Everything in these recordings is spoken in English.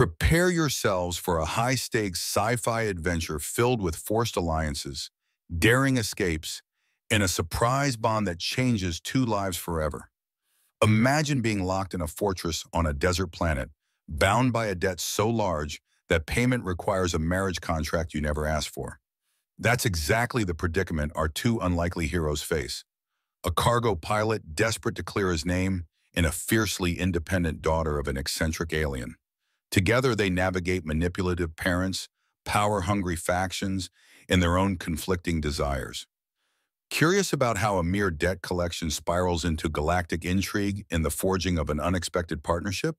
Prepare yourselves for a high-stakes sci-fi adventure filled with forced alliances, daring escapes, and a surprise bond that changes two lives forever. Imagine being locked in a fortress on a desert planet, bound by a debt so large that payment requires a marriage contract you never asked for. That's exactly the predicament our two unlikely heroes face. A cargo pilot desperate to clear his name, and a fiercely independent daughter of an eccentric alien. Together they navigate manipulative parents, power-hungry factions, and their own conflicting desires. Curious about how a mere debt collection spirals into galactic intrigue and the forging of an unexpected partnership?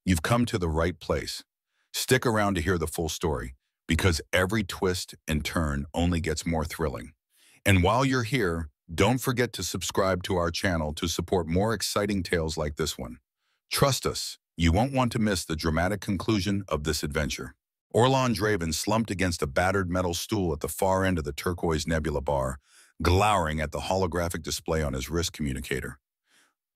You've come to the right place. Stick around to hear the full story, because every twist and turn only gets more thrilling. And while you're here, don't forget to subscribe to our channel to support more exciting tales like this one. Trust us, you won't want to miss the dramatic conclusion of this adventure. Orlon and Zorali slumped against a battered metal stool at the far end of the turquoise nebula bar, glowering at the holographic display on his wrist communicator.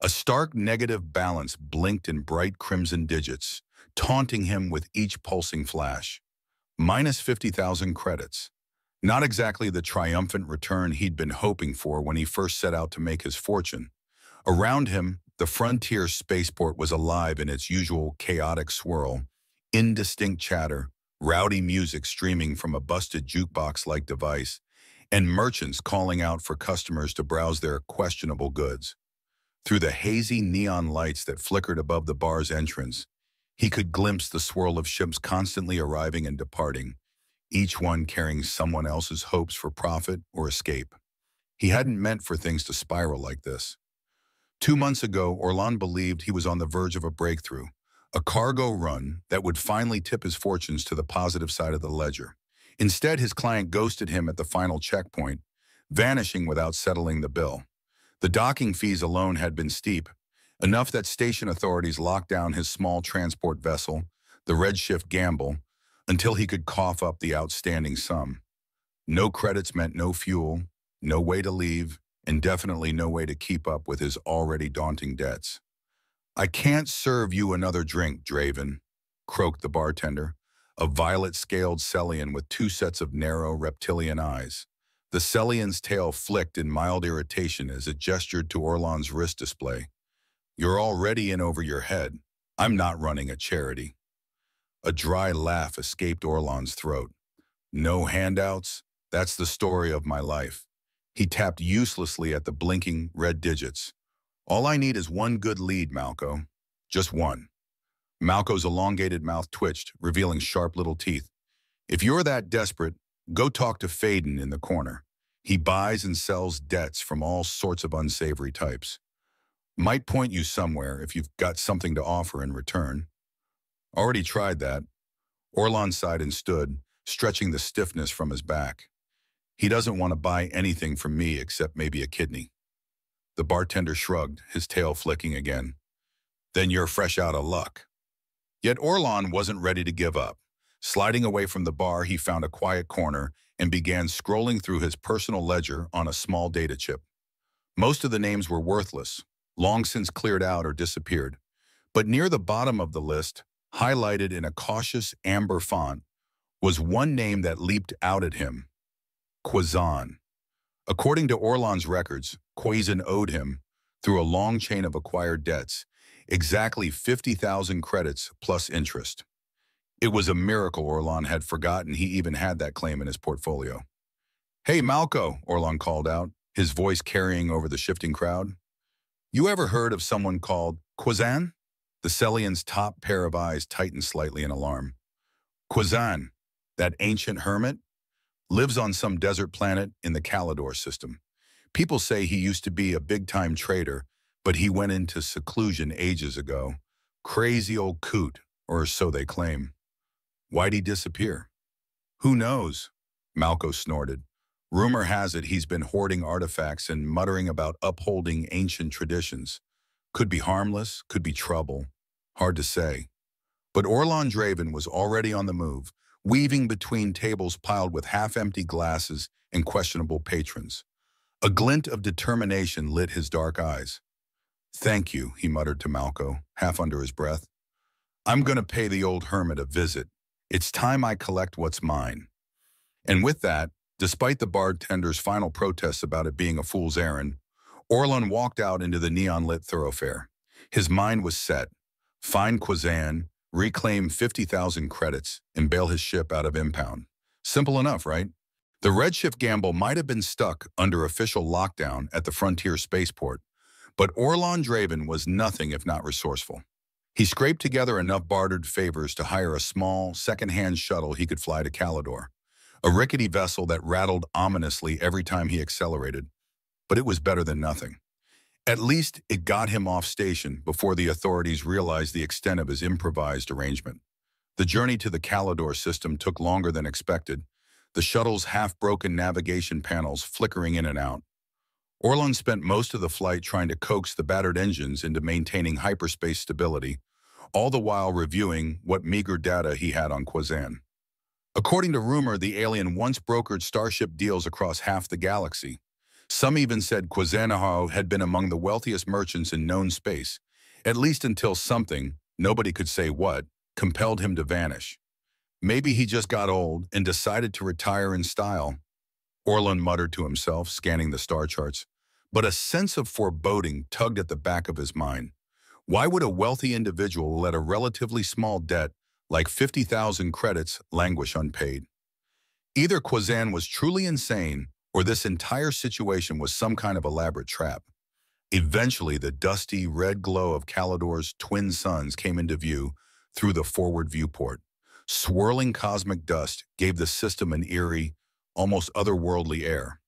A stark negative balance blinked in bright crimson digits, taunting him with each pulsing flash. Minus 50,000 credits. Not exactly the triumphant return he'd been hoping for when he first set out to make his fortune. Around him, the frontier spaceport was alive in its usual chaotic swirl, indistinct chatter, rowdy music streaming from a busted jukebox-like device, and merchants calling out for customers to browse their questionable goods. Through the hazy neon lights that flickered above the bar's entrance, he could glimpse the swirl of ships constantly arriving and departing, each one carrying someone else's hopes for profit or escape. He hadn't meant for things to spiral like this. 2 months ago, Orlon believed he was on the verge of a breakthrough, a cargo run that would finally tip his fortunes to the positive side of the ledger. Instead, his client ghosted him at the final checkpoint, vanishing without settling the bill. The docking fees alone had been steep, enough that station authorities locked down his small transport vessel, the Redshift Gamble, until he could cough up the outstanding sum. No credits meant no fuel, no way to leave, and definitely no way to keep up with his already daunting debts. "I can't serve you another drink, Draven," croaked the bartender, a violet-scaled Celian with 2 sets of narrow reptilian eyes. The Celian's tail flicked in mild irritation as it gestured to Orlon's wrist display. "You're already in over your head. I'm not running a charity." A dry laugh escaped Orlon's throat. "No handouts? That's the story of my life." He tapped uselessly at the blinking red digits. "All I need is one good lead, Malco. Just one." Malco's elongated mouth twitched, revealing sharp little teeth. "If you're that desperate, go talk to Faden in the corner. He buys and sells debts from all sorts of unsavory types. Might point you somewhere if you've got something to offer in return." "Already tried that." Orlon sighed and stood, stretching the stiffness from his back. "He doesn't want to buy anything from me except maybe a kidney." The bartender shrugged, his tail flicking again. "Then you're fresh out of luck." Yet Orlon wasn't ready to give up. Sliding away from the bar, he found a quiet corner and began scrolling through his personal ledger on a small data chip. Most of the names were worthless, long since cleared out or disappeared. But near the bottom of the list, highlighted in a cautious amber font, was one name that leaped out at him: Quazan. According to Orlon's records, Quazan owed him, through a long chain of acquired debts, exactly 50,000 credits plus interest. It was a miracle Orlon had forgotten he even had that claim in his portfolio. "Hey, Malco," Orlon called out, his voice carrying over the shifting crowd. "You ever heard of someone called Quazan?" The Celian's top pair of eyes tightened slightly in alarm. "Quazan, that ancient hermit? Lives on some desert planet in the Calidor system. People say he used to be a big-time trader, but he went into seclusion ages ago. Crazy old coot, or so they claim." "Why'd he disappear?" "Who knows?" Malco snorted. "Rumor has it he's been hoarding artifacts and muttering about upholding ancient traditions. Could be harmless, could be trouble. Hard to say." But Orlon and Zorali was already on the move, weaving between tables piled with half-empty glasses and questionable patrons. A glint of determination lit his dark eyes. "Thank you," he muttered to Malco, half under his breath. I'm gonna pay the old hermit a visit. It's time I collect what's mine. And with that, despite the bartender's final protests about it being a fool's errand, Orlon walked out into the neon-lit thoroughfare. His mind was set. Find Kwazan, reclaim 50,000 credits, and bail his ship out of impound. Simple enough, right? The redshift gamble might have been stuck under official lockdown at the frontier spaceport, but Orlon Draven was nothing if not resourceful. He scraped together enough bartered favors to hire a small, second-hand shuttle he could fly to Calidor, a rickety vessel that rattled ominously every time he accelerated, but it was better than nothing. At least it got him off station before the authorities realized the extent of his improvised arrangement. The journey to the Calidor system took longer than expected, the shuttle's half-broken navigation panels flickering in and out. Orlon spent most of the flight trying to coax the battered engines into maintaining hyperspace stability, all the while reviewing what meager data he had on Kwazan. According to rumor, the alien once brokered starship deals across half the galaxy. Some even said Kwazanaho had been among the wealthiest merchants in known space, at least until something, nobody could say what, compelled him to vanish. Maybe he just got old and decided to retire in style, Orlon muttered to himself, scanning the star charts. But a sense of foreboding tugged at the back of his mind. Why would a wealthy individual let a relatively small debt like 50,000 credits languish unpaid? Either Kwazan was truly insane, or this entire situation was some kind of elaborate trap. Eventually, the dusty red glow of Calidor's twin suns came into view through the forward viewport. Swirling cosmic dust gave the system an eerie, almost otherworldly air.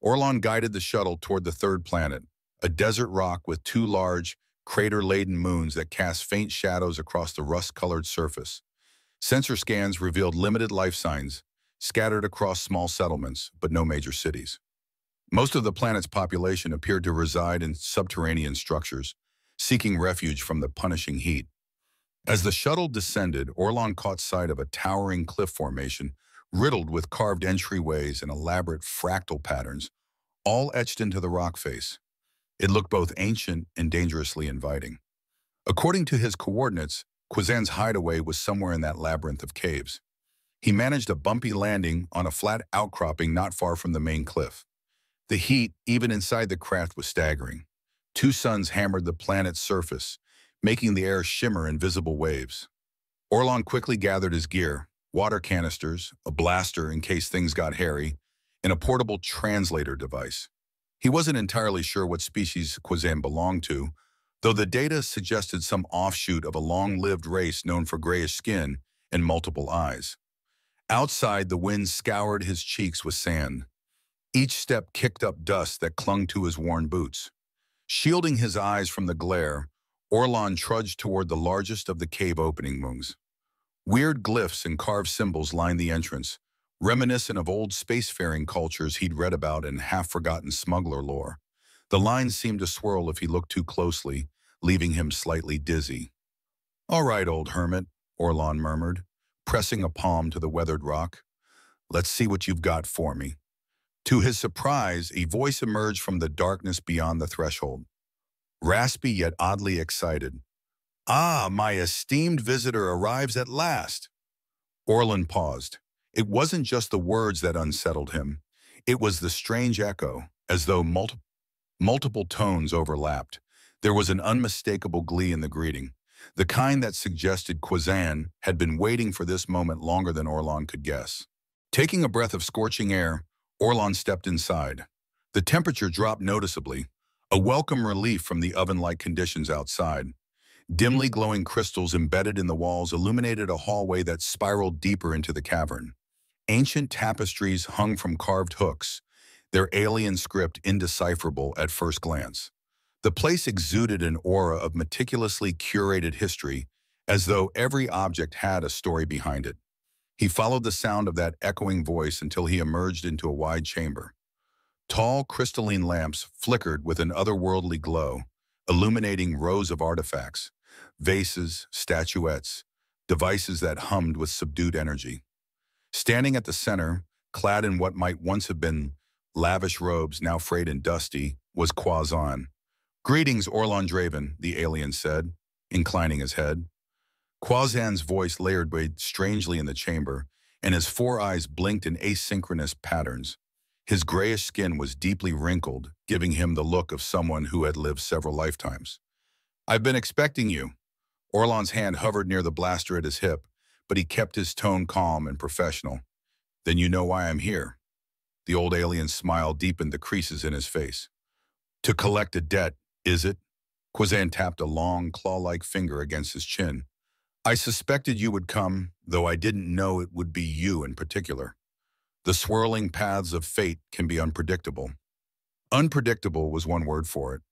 Orlon guided the shuttle toward the third planet, a desert rock with two large, crater-laden moons that cast faint shadows across the rust-colored surface. Sensor scans revealed limited life signs, scattered across small settlements, but no major cities. Most of the planet's population appeared to reside in subterranean structures, seeking refuge from the punishing heat. As the shuttle descended, Orlon caught sight of a towering cliff formation riddled with carved entryways and elaborate fractal patterns, all etched into the rock face. It looked both ancient and dangerously inviting. According to his coordinates, Kwazan's hideaway was somewhere in that labyrinth of caves. He managed a bumpy landing on a flat outcropping not far from the main cliff. The heat, even inside the craft, was staggering. Two suns hammered the planet's surface, making the air shimmer in visible waves. Orlon quickly gathered his gear, water canisters, a blaster in case things got hairy, and a portable translator device. He wasn't entirely sure what species Kwazan belonged to, though the data suggested some offshoot of a long-lived race known for grayish skin and multiple eyes. Outside, the wind scoured his cheeks with sand. Each step kicked up dust that clung to his worn boots. Shielding his eyes from the glare, Orlon trudged toward the largest of the cave opening rooms. Weird glyphs and carved symbols lined the entrance, reminiscent of old spacefaring cultures he'd read about in half-forgotten smuggler lore. The lines seemed to swirl if he looked too closely, leaving him slightly dizzy. "All right, old hermit," Orlon murmured, pressing a palm to the weathered rock. "Let's see what you've got for me." To his surprise, a voice emerged from the darkness beyond the threshold. Raspy yet oddly excited. "Ah, my esteemed visitor arrives at last." Orlon paused. It wasn't just the words that unsettled him. It was the strange echo, as though multiple tones overlapped. There was an unmistakable glee in the greeting, the kind that suggested Kwazan had been waiting for this moment longer than Orlon could guess. Taking a breath of scorching air, Orlon stepped inside. The temperature dropped noticeably, a welcome relief from the oven-like conditions outside. Dimly glowing crystals embedded in the walls illuminated a hallway that spiraled deeper into the cavern. Ancient tapestries hung from carved hooks, their alien script indecipherable at first glance. The place exuded an aura of meticulously curated history, as though every object had a story behind it. He followed the sound of that echoing voice until he emerged into a wide chamber. Tall, crystalline lamps flickered with an otherworldly glow, illuminating rows of artifacts, vases, statuettes, devices that hummed with subdued energy. Standing at the center, clad in what might once have been lavish robes now frayed and dusty, was Kwazan. "Greetings, Orlon Draven," the alien said, inclining his head. Quazan's voice layered strangely in the chamber, and his four eyes blinked in asynchronous patterns. His grayish skin was deeply wrinkled, giving him the look of someone who had lived several lifetimes. "I've been expecting you." Orlon's hand hovered near the blaster at his hip, but he kept his tone calm and professional. "Then you know why I'm here." The old alien's smile deepened the creases in his face. "To collect a debt, is it?" Quazan tapped a long, claw-like finger against his chin. "I suspected you would come, though I didn't know it would be you in particular. The swirling paths of fate can be unpredictable." Unpredictable was one word for it.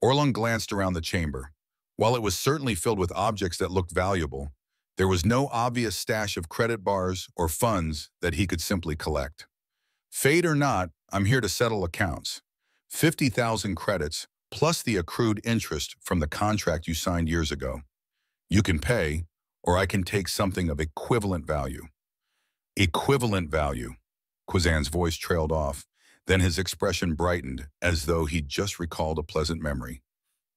Orlon glanced around the chamber. While it was certainly filled with objects that looked valuable, there was no obvious stash of credit bars or funds that he could simply collect. "Fate or not, I'm here to settle accounts. 50,000 credits, plus the accrued interest from the contract you signed years ago. You can pay, or I can take something of equivalent value." Equivalent value. Quazan's voice trailed off, then his expression brightened, as though he'd just recalled a pleasant memory.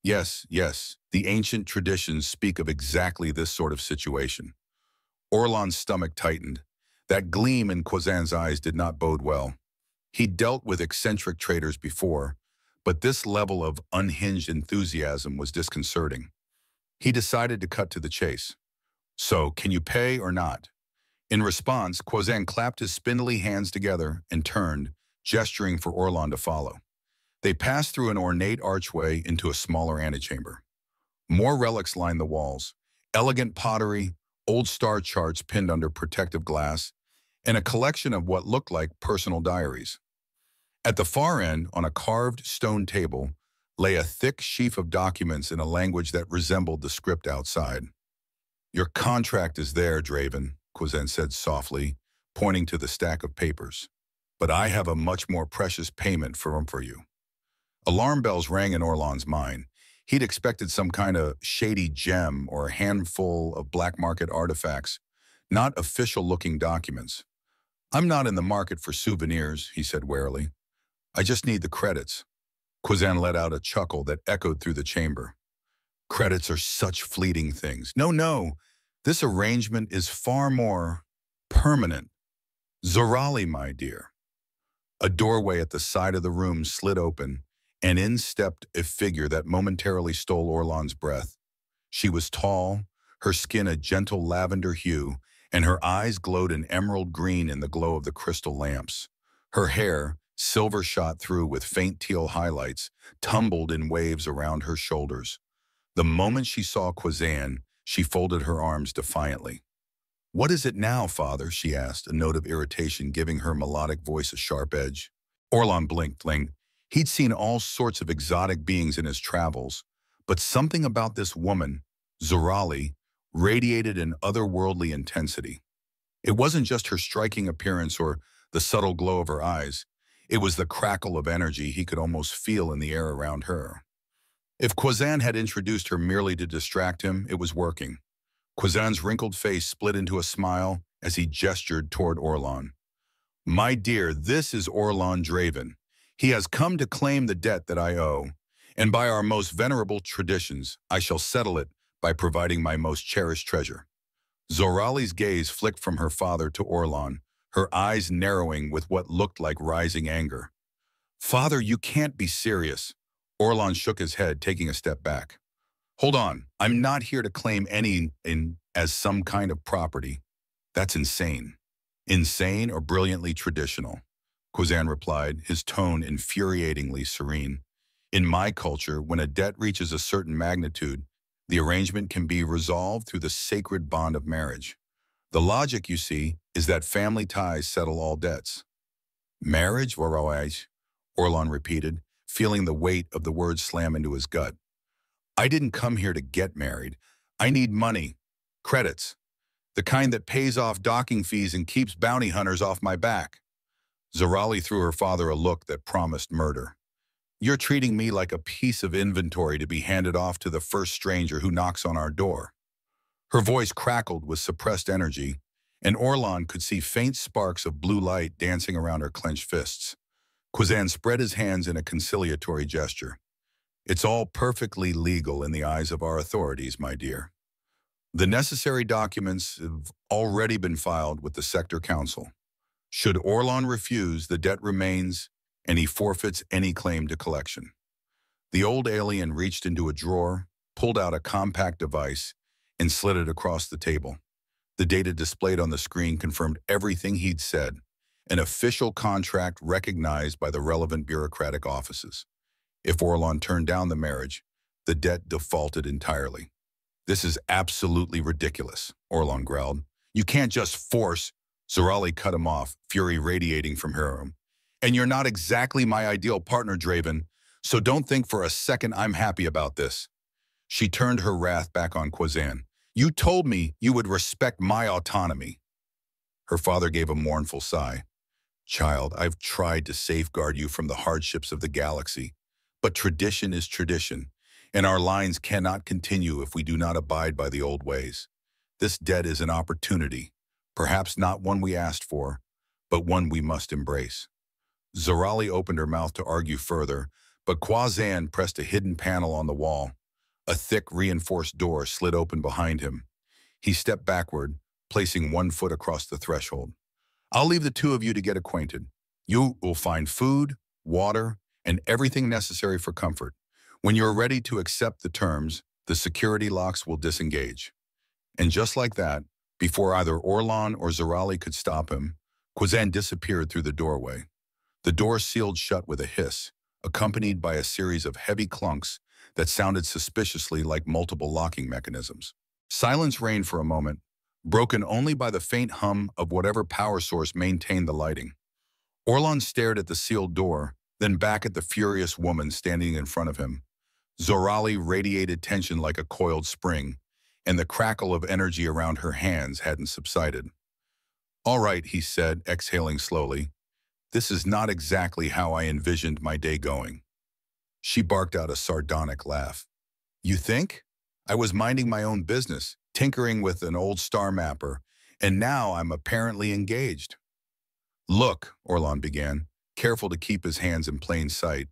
"Yes, yes, the ancient traditions speak of exactly this sort of situation." Orlon's stomach tightened. That gleam in Quazan's eyes did not bode well. He'd dealt with eccentric traders before, but this level of unhinged enthusiasm was disconcerting. He decided to cut to the chase. "So, can you pay or not?" In response, Quazan clapped his spindly hands together and turned, gesturing for Orlon to follow. They passed through an ornate archway into a smaller antechamber. More relics lined the walls: elegant pottery, old star charts pinned under protective glass, and a collection of what looked like personal diaries. At the far end, on a carved stone table, lay a thick sheaf of documents in a language that resembled the script outside. "Your contract is there, Draven," Quazan said softly, pointing to the stack of papers. "But I have a much more precious payment for you." Alarm bells rang in Orlon's mind. He'd expected some kind of shady gem or a handful of black market artifacts, not official-looking documents. "I'm not in the market for souvenirs," he said warily. "I just need the credits." Quazan let out a chuckle that echoed through the chamber. "Credits are such fleeting things. No, no, this arrangement is far more permanent. Zorali, my dear." A doorway at the side of the room slid open, and in stepped a figure that momentarily stole Orlon's breath. She was tall, her skin a gentle lavender hue, and her eyes glowed an emerald green in the glow of the crystal lamps. Her hair, silver shot through with faint teal highlights, tumbled in waves around her shoulders. The moment she saw Quazan, she folded her arms defiantly. "What is it now, Father?" she asked, a note of irritation giving her melodic voice a sharp edge. Orlon blinked. He'd seen all sorts of exotic beings in his travels, but something about this woman, Zorali, radiated an otherworldly intensity. It wasn't just her striking appearance or the subtle glow of her eyes. It was the crackle of energy he could almost feel in the air around her. If Quazan had introduced her merely to distract him, it was working. Quazan's wrinkled face split into a smile as he gestured toward Orlon. "My dear, this is Orlon Draven. He has come to claim the debt that I owe, and by our most venerable traditions, I shall settle it by providing my most cherished treasure." Zorali's gaze flicked from her father to Orlon, her eyes narrowing with what looked like rising anger. "Father, you can't be serious." Orlon shook his head, taking a step back. "Hold on, I'm not here to claim any as some kind of property. That's insane." "Insane or brilliantly traditional," Quazan replied, his tone infuriatingly serene. "In my culture, when a debt reaches a certain magnitude, the arrangement can be resolved through the sacred bond of marriage. The logic, you see, is that family ties settle all debts." "Marriage, Waroj?" Orlon repeated, feeling the weight of the words slam into his gut. "I didn't come here to get married. I need money. Credits. The kind that pays off docking fees and keeps bounty hunters off my back." Zorali threw her father a look that promised murder. "You're treating me like a piece of inventory to be handed off to the first stranger who knocks on our door." Her voice crackled with suppressed energy, and Orlon could see faint sparks of blue light dancing around her clenched fists. Quazan spread his hands in a conciliatory gesture. "It's all perfectly legal in the eyes of our authorities, my dear." The necessary documents have already been filed with the Sector Council. Should Orlon refuse, the debt remains, and he forfeits any claim to collection. The old alien reached into a drawer, pulled out a compact device, and slid it across the table. The data displayed on the screen confirmed everything he'd said, an official contract recognized by the relevant bureaucratic offices. If Orlon turned down the marriage, the debt defaulted entirely. This is absolutely ridiculous, Orlon growled. You can't just force. Zorali cut him off, fury radiating from her. And you're not exactly my ideal partner, Draven, so don't think for a second I'm happy about this. She turned her wrath back on Kwazan. You told me you would respect my autonomy. Her father gave a mournful sigh. Child, I've tried to safeguard you from the hardships of the galaxy, but tradition is tradition, and our lines cannot continue if we do not abide by the old ways. This debt is an opportunity, perhaps not one we asked for, but one we must embrace. Zorali opened her mouth to argue further, but Kwazan pressed a hidden panel on the wall. A thick, reinforced door slid open behind him. He stepped backward, placing one foot across the threshold. I'll leave the two of you to get acquainted. You will find food, water, and everything necessary for comfort. When you're ready to accept the terms, the security locks will disengage. And just like that, before either Orlon or Zorali could stop him, Kwazan disappeared through the doorway. The door sealed shut with a hiss, accompanied by a series of heavy clunks that sounded suspiciously like multiple locking mechanisms. Silence reigned for a moment, broken only by the faint hum of whatever power source maintained the lighting. Orlon stared at the sealed door, then back at the furious woman standing in front of him. Zorali radiated tension like a coiled spring, and the crackle of energy around her hands hadn't subsided. All right, he said, exhaling slowly. This is not exactly how I envisioned my day going. She barked out a sardonic laugh. You think? I was minding my own business, tinkering with an old star mapper, and now I'm apparently engaged. Look, Orlon began, careful to keep his hands in plain sight.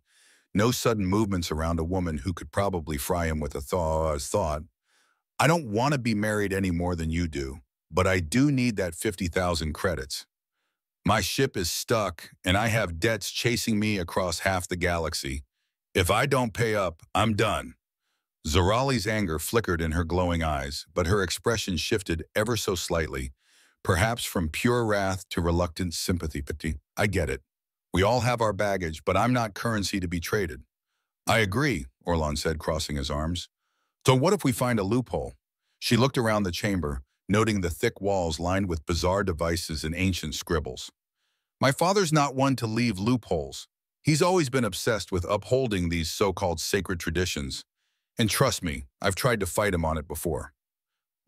No sudden movements around a woman who could probably fry him with a thought. I don't want to be married any more than you do, but I do need that 50,000 credits. My ship is stuck, and I have debts chasing me across half the galaxy. If I don't pay up, I'm done. Zorali's anger flickered in her glowing eyes, but her expression shifted ever so slightly, perhaps from pure wrath to reluctant sympathy. I get it. We all have our baggage, but I'm not currency to be traded. I agree, Orlon said, crossing his arms. So what if we find a loophole? She looked around the chamber, noting the thick walls lined with bizarre devices and ancient scribbles. My father's not one to leave loopholes. He's always been obsessed with upholding these so-called sacred traditions. And trust me, I've tried to fight him on it before.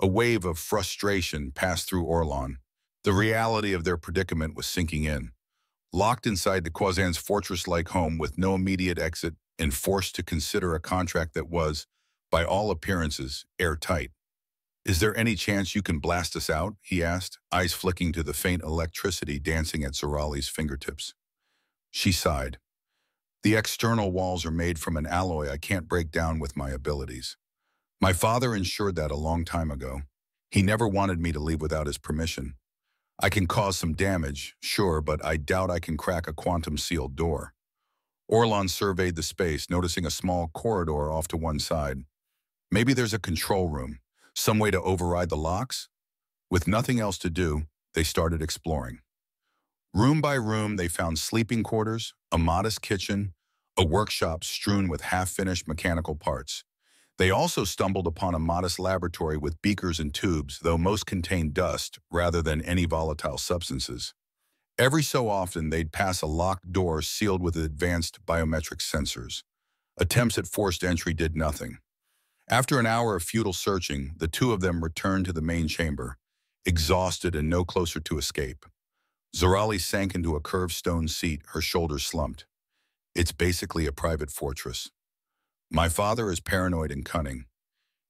A wave of frustration passed through Orlon. The reality of their predicament was sinking in. Locked inside the Kwazan's fortress-like home with no immediate exit and forced to consider a contract that was, by all appearances, airtight. Is there any chance you can blast us out? He asked, eyes flicking to the faint electricity dancing at Zorali's fingertips. She sighed. The external walls are made from an alloy I can't break down with my abilities. My father ensured that a long time ago. He never wanted me to leave without his permission. I can cause some damage, sure, but I doubt I can crack a quantum-sealed door. Orlon surveyed the space, noticing a small corridor off to one side. Maybe there's a control room, some way to override the locks? With nothing else to do, they started exploring. Room by room, they found sleeping quarters, a modest kitchen, a workshop strewn with half-finished mechanical parts. They also stumbled upon a modest laboratory with beakers and tubes, though most contained dust rather than any volatile substances. Every so often, they'd pass a locked door sealed with advanced biometric sensors. Attempts at forced entry did nothing. After an hour of futile searching, the two of them returned to the main chamber, exhausted and no closer to escape. Zorali sank into a curved stone seat, her shoulders slumped. It's basically a private fortress. My father is paranoid and cunning.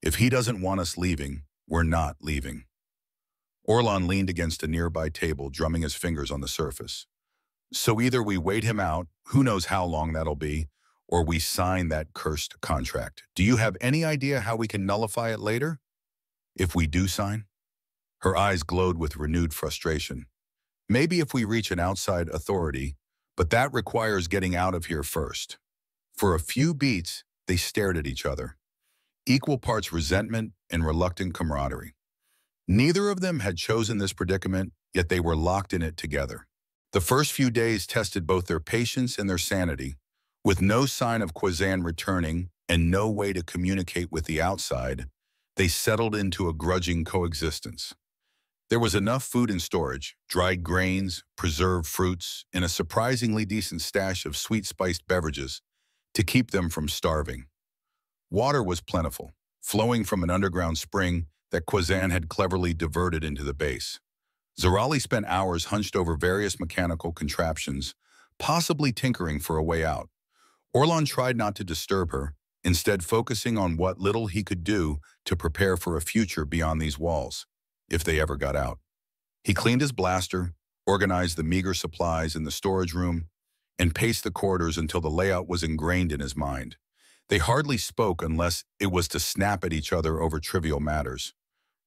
If he doesn't want us leaving, we're not leaving. Orlon leaned against a nearby table, drumming his fingers on the surface. So either we wait him out, who knows how long that'll be, or we sign that cursed contract. Do you have any idea how we can nullify it later? If we do sign? Her eyes glowed with renewed frustration. Maybe if we reach an outside authority, but that requires getting out of here first. For a few beats, they stared at each other, equal parts resentment and reluctant camaraderie. Neither of them had chosen this predicament, yet they were locked in it together. The first few days tested both their patience and their sanity. With no sign of Kwazan returning and no way to communicate with the outside, they settled into a grudging coexistence. There was enough food in storage, dried grains, preserved fruits, and a surprisingly decent stash of sweet-spiced beverages to keep them from starving. Water was plentiful, flowing from an underground spring that Kwazan had cleverly diverted into the base. Zorali spent hours hunched over various mechanical contraptions, possibly tinkering for a way out. Orlon tried not to disturb her, instead focusing on what little he could do to prepare for a future beyond these walls, if they ever got out. He cleaned his blaster, organized the meager supplies in the storage room, and paced the corridors until the layout was ingrained in his mind. They hardly spoke unless it was to snap at each other over trivial matters.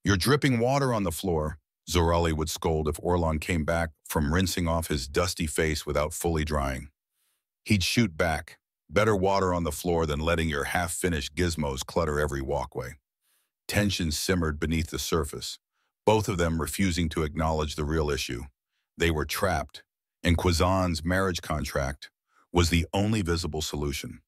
"You're dripping water on the floor," Zorali would scold if Orlon came back from rinsing off his dusty face without fully drying. He'd shoot back, "Better water on the floor than letting your half-finished gizmos clutter every walkway." Tension simmered beneath the surface, both of them refusing to acknowledge the real issue. They were trapped, and Kwazan's marriage contract was the only visible solution.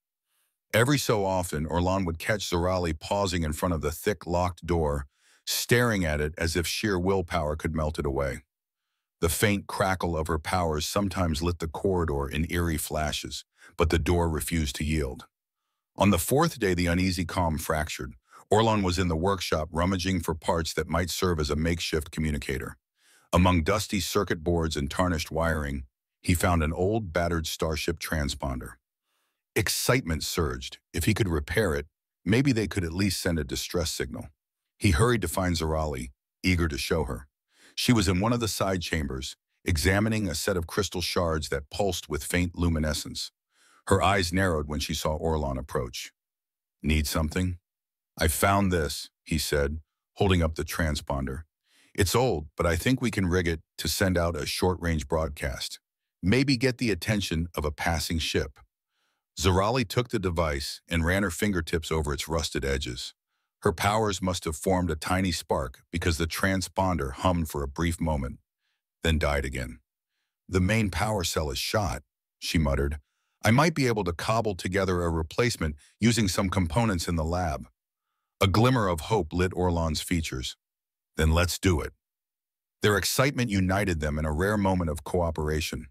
Every so often, Orlon would catch Zorali pausing in front of the thick, locked door, staring at it as if sheer willpower could melt it away. The faint crackle of her powers sometimes lit the corridor in eerie flashes, but the door refused to yield. On the fourth day, the uneasy calm fractured. Orlon was in the workshop rummaging for parts that might serve as a makeshift communicator. Among dusty circuit boards and tarnished wiring, he found an old, battered starship transponder. Excitement surged. If he could repair it, maybe they could at least send a distress signal. He hurried to find Zorali, eager to show her. She was in one of the side chambers, examining a set of crystal shards that pulsed with faint luminescence. Her eyes narrowed when she saw Orlon approach. "Need something?" "I found this," he said, holding up the transponder. "It's old, but I think we can rig it to send out a short-range broadcast. Maybe get the attention of a passing ship." Zorali took the device and ran her fingertips over its rusted edges. Her powers must have formed a tiny spark because the transponder hummed for a brief moment, then died again. "The main power cell is shot," she muttered. "I might be able to cobble together a replacement using some components in the lab." A glimmer of hope lit Orlon's features. "Then let's do it." Their excitement united them in a rare moment of cooperation.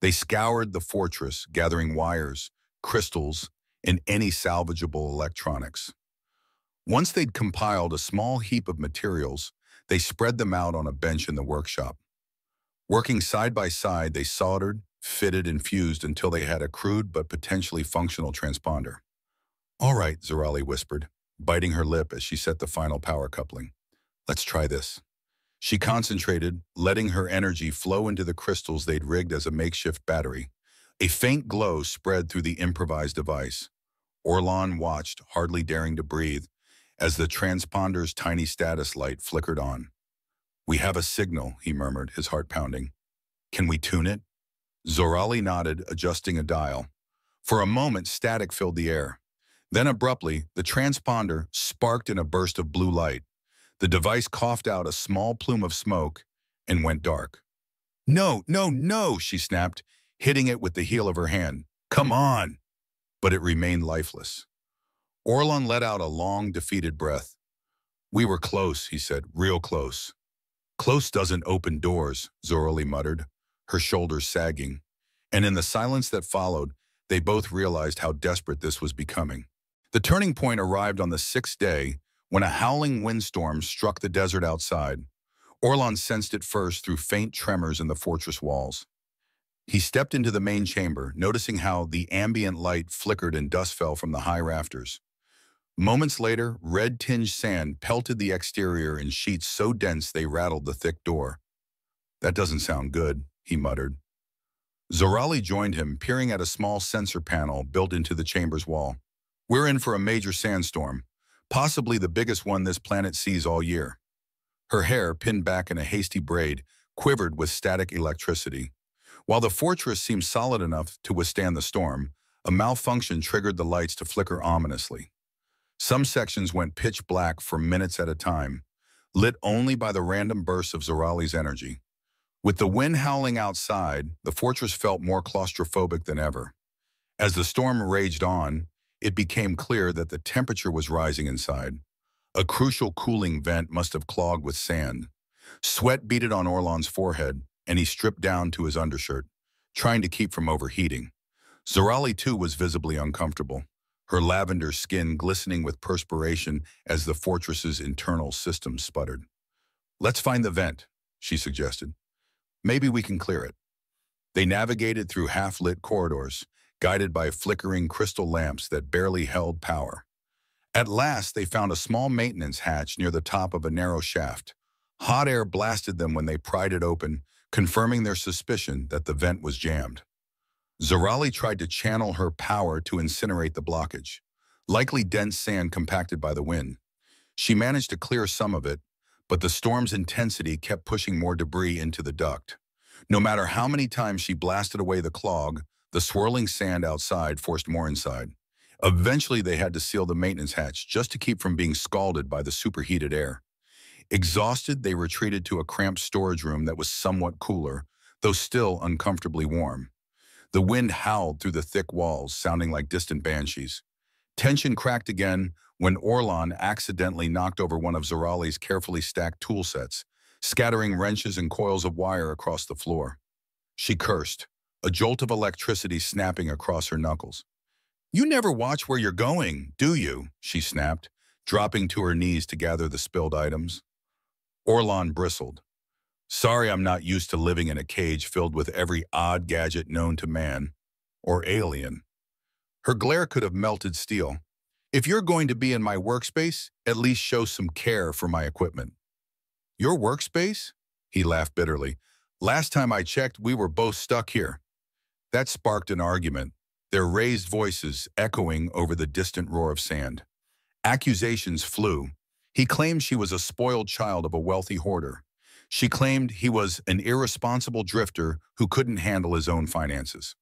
They scoured the fortress, gathering wires, crystals, and any salvageable electronics. Once they'd compiled a small heap of materials, they spread them out on a bench in the workshop. Working side by side, they soldered, fitted, and fused until they had a crude but potentially functional transponder. "All right," Zorali whispered, biting her lip as she set the final power coupling. "Let's try this." She concentrated, letting her energy flow into the crystals they'd rigged as a makeshift battery. A faint glow spread through the improvised device. Orlon watched, hardly daring to breathe, as the transponder's tiny status light flickered on. "We have a signal," he murmured, his heart pounding. "Can we tune it?" Zorali nodded, adjusting a dial. For a moment, static filled the air. Then abruptly, the transponder sparked in a burst of blue light. The device coughed out a small plume of smoke and went dark. "No, no, no," she snapped, hitting it with the heel of her hand. "Come on!" But it remained lifeless. Orlon let out a long, defeated breath. "We were close," he said, "real close." "Close doesn't open doors," Zorali muttered, her shoulders sagging. And in the silence that followed, they both realized how desperate this was becoming. The turning point arrived on the sixth day, when a howling windstorm struck the desert outside. Orlon sensed it first through faint tremors in the fortress walls. He stepped into the main chamber, noticing how the ambient light flickered and dust fell from the high rafters. Moments later, red-tinged sand pelted the exterior in sheets so dense they rattled the thick door. "That doesn't sound good," he muttered. Zorali joined him, peering at a small sensor panel built into the chamber's wall. "We're in for a major sandstorm, possibly the biggest one this planet sees all year. Her hair, pinned back in a hasty braid, quivered with static electricity. While the fortress seemed solid enough to withstand the storm, a malfunction triggered the lights to flicker ominously. Some sections went pitch black for minutes at a time, lit only by the random bursts of Zorali's energy. With the wind howling outside, the fortress felt more claustrophobic than ever. As the storm raged on, it became clear that the temperature was rising inside. A crucial cooling vent must have clogged with sand. Sweat beaded on Orlon's forehead, and he stripped down to his undershirt, trying to keep from overheating. Zorali, too, was visibly uncomfortable, her lavender skin glistening with perspiration as the fortress's internal systems sputtered. "Let's find the vent," she suggested. "Maybe we can clear it." They navigated through half-lit corridors, guided by flickering crystal lamps that barely held power. At last, they found a small maintenance hatch near the top of a narrow shaft. Hot air blasted them when they pried it open, confirming their suspicion that the vent was jammed. Zorali tried to channel her power to incinerate the blockage, likely dense sand compacted by the wind. She managed to clear some of it, but the storm's intensity kept pushing more debris into the duct. No matter how many times she blasted away the clog, the swirling sand outside forced more inside. Eventually, they had to seal the maintenance hatch just to keep from being scalded by the superheated air. Exhausted, they retreated to a cramped storage room that was somewhat cooler, though still uncomfortably warm. The wind howled through the thick walls, sounding like distant banshees. Tension cracked again when Orlon accidentally knocked over one of Zorali's carefully stacked tool sets, scattering wrenches and coils of wire across the floor. She cursed, a jolt of electricity snapping across her knuckles. "You never watch where you're going, do you?" she snapped, dropping to her knees to gather the spilled items. Orlon bristled. "Sorry, I'm not used to living in a cage filled with every odd gadget known to man. Or alien." Her glare could have melted steel. "If you're going to be in my workspace, at least show some care for my equipment." "Your workspace?" He laughed bitterly. "Last time I checked, we were both stuck here." That sparked an argument, their raised voices echoing over the distant roar of sand. Accusations flew. He claimed she was a spoiled child of a wealthy hoarder. She claimed he was an irresponsible drifter who couldn't handle his own finances.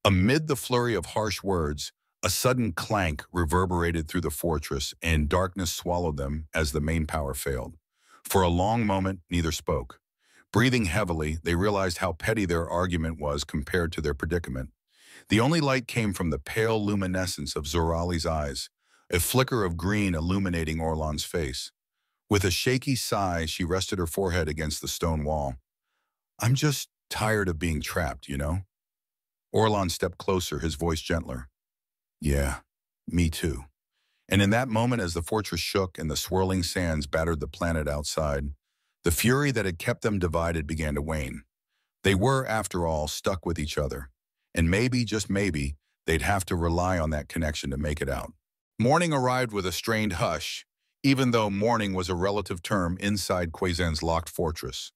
Amid the flurry of harsh words, a sudden clank reverberated through the fortress, and darkness swallowed them as the main power failed. For a long moment, neither spoke. Breathing heavily, they realized how petty their argument was compared to their predicament. The only light came from the pale luminescence of Zorali's eyes, a flicker of green illuminating Orlon's face. With a shaky sigh, she rested her forehead against the stone wall. "I'm just tired of being trapped, you know?" Orlon stepped closer, his voice gentler. "Yeah, me too." And in that moment, as the fortress shook and the swirling sands battered the planet outside, the fury that had kept them divided began to wane. They were, after all, stuck with each other. And maybe, just maybe, they'd have to rely on that connection to make it out. Morning arrived with a strained hush, even though morning was a relative term inside Quazan's locked fortress.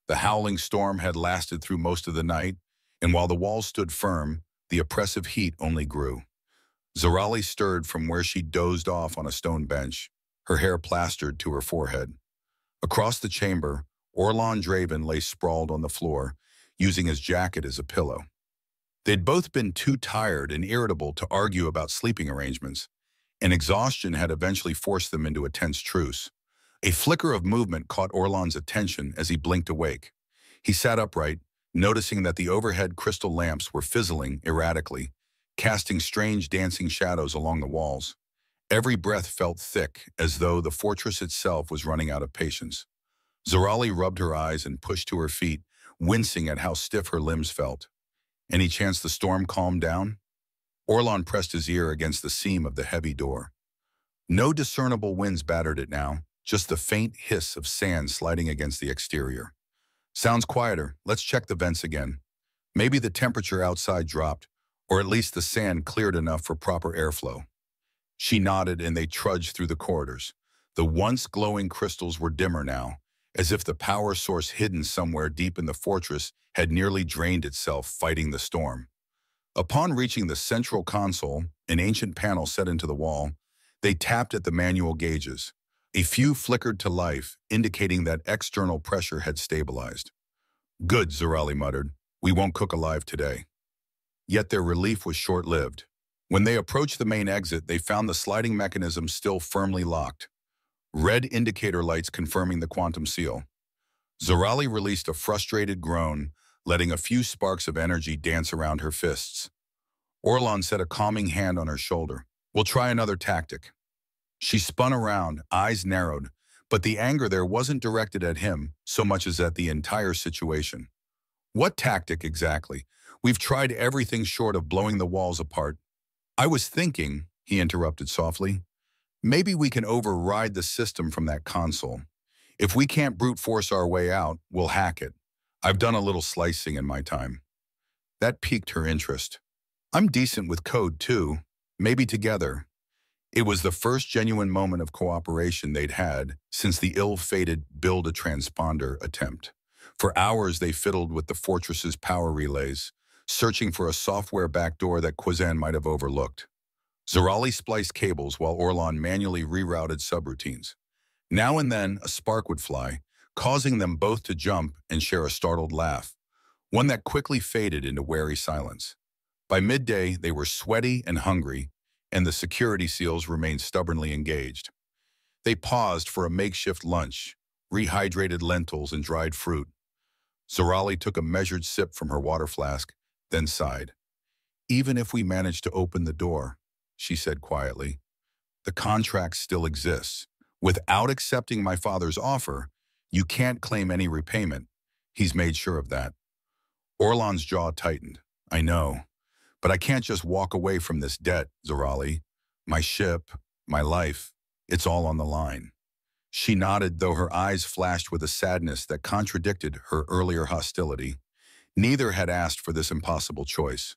The howling storm had lasted through most of the night, and while the walls stood firm, the oppressive heat only grew. Zorali stirred from where she dozed off on a stone bench, her hair plastered to her forehead. Across the chamber, Orlon Draven lay sprawled on the floor, using his jacket as a pillow. They'd both been too tired and irritable to argue about sleeping arrangements, and exhaustion had eventually forced them into a tense truce. A flicker of movement caught Orlon's attention as he blinked awake. He sat upright, noticing that the overhead crystal lamps were fizzling erratically, casting strange dancing shadows along the walls. Every breath felt thick, as though the fortress itself was running out of patience. Zorali rubbed her eyes and pushed to her feet, wincing at how stiff her limbs felt. Any chance the storm calmed down? Orlon pressed his ear against the seam of the heavy door. No discernible winds battered it now, just the faint hiss of sand sliding against the exterior. "Sounds quieter. Let's check the vents again." Maybe the temperature outside dropped, or at least the sand cleared enough for proper airflow. She nodded, and they trudged through the corridors. The once glowing crystals were dimmer now, as if the power source hidden somewhere deep in the fortress had nearly drained itself fighting the storm. Upon reaching the central console, an ancient panel set into the wall, They tapped at the manual gauges. A few flickered to life, indicating that external pressure had stabilized. Good, Zorali muttered. We won't cook alive today. Yet their relief was short-lived. When they approached the main exit, they found the sliding mechanism still firmly locked. Red indicator lights confirming the quantum seal. Zorali released a frustrated groan, letting a few sparks of energy dance around her fists. Orlon set a calming hand on her shoulder. We'll try another tactic. She spun around, eyes narrowed, but the anger there wasn't directed at him so much as at the entire situation. What tactic exactly? We've tried everything short of blowing the walls apart. I was thinking, he interrupted softly, maybe we can override the system from that console. If we can't brute force our way out, we'll hack it. I've done a little slicing in my time. That piqued her interest. I'm decent with code too, maybe together. It was the first genuine moment of cooperation they'd had since the ill-fated build-a-transponder attempt. For hours they fiddled with the fortress's power relays, searching for a software backdoor that Quazan might have overlooked. Zorali spliced cables while Orlon manually rerouted subroutines. Now and then a spark would fly, causing them both to jump and share a startled laugh, one that quickly faded into wary silence. By midday, they were sweaty and hungry, and the security seals remained stubbornly engaged. They paused for a makeshift lunch, rehydrated lentils and dried fruit. Zorali took a measured sip from her water flask, then sighed. Even if we manage to open the door, she said quietly, the contract still exists. Without accepting my father's offer, you can't claim any repayment. He's made sure of that. Orlon's jaw tightened. I know, but I can't just walk away from this debt, Zorali. My ship, my life, it's all on the line. She nodded, though her eyes flashed with a sadness that contradicted her earlier hostility. Neither had asked for this impossible choice,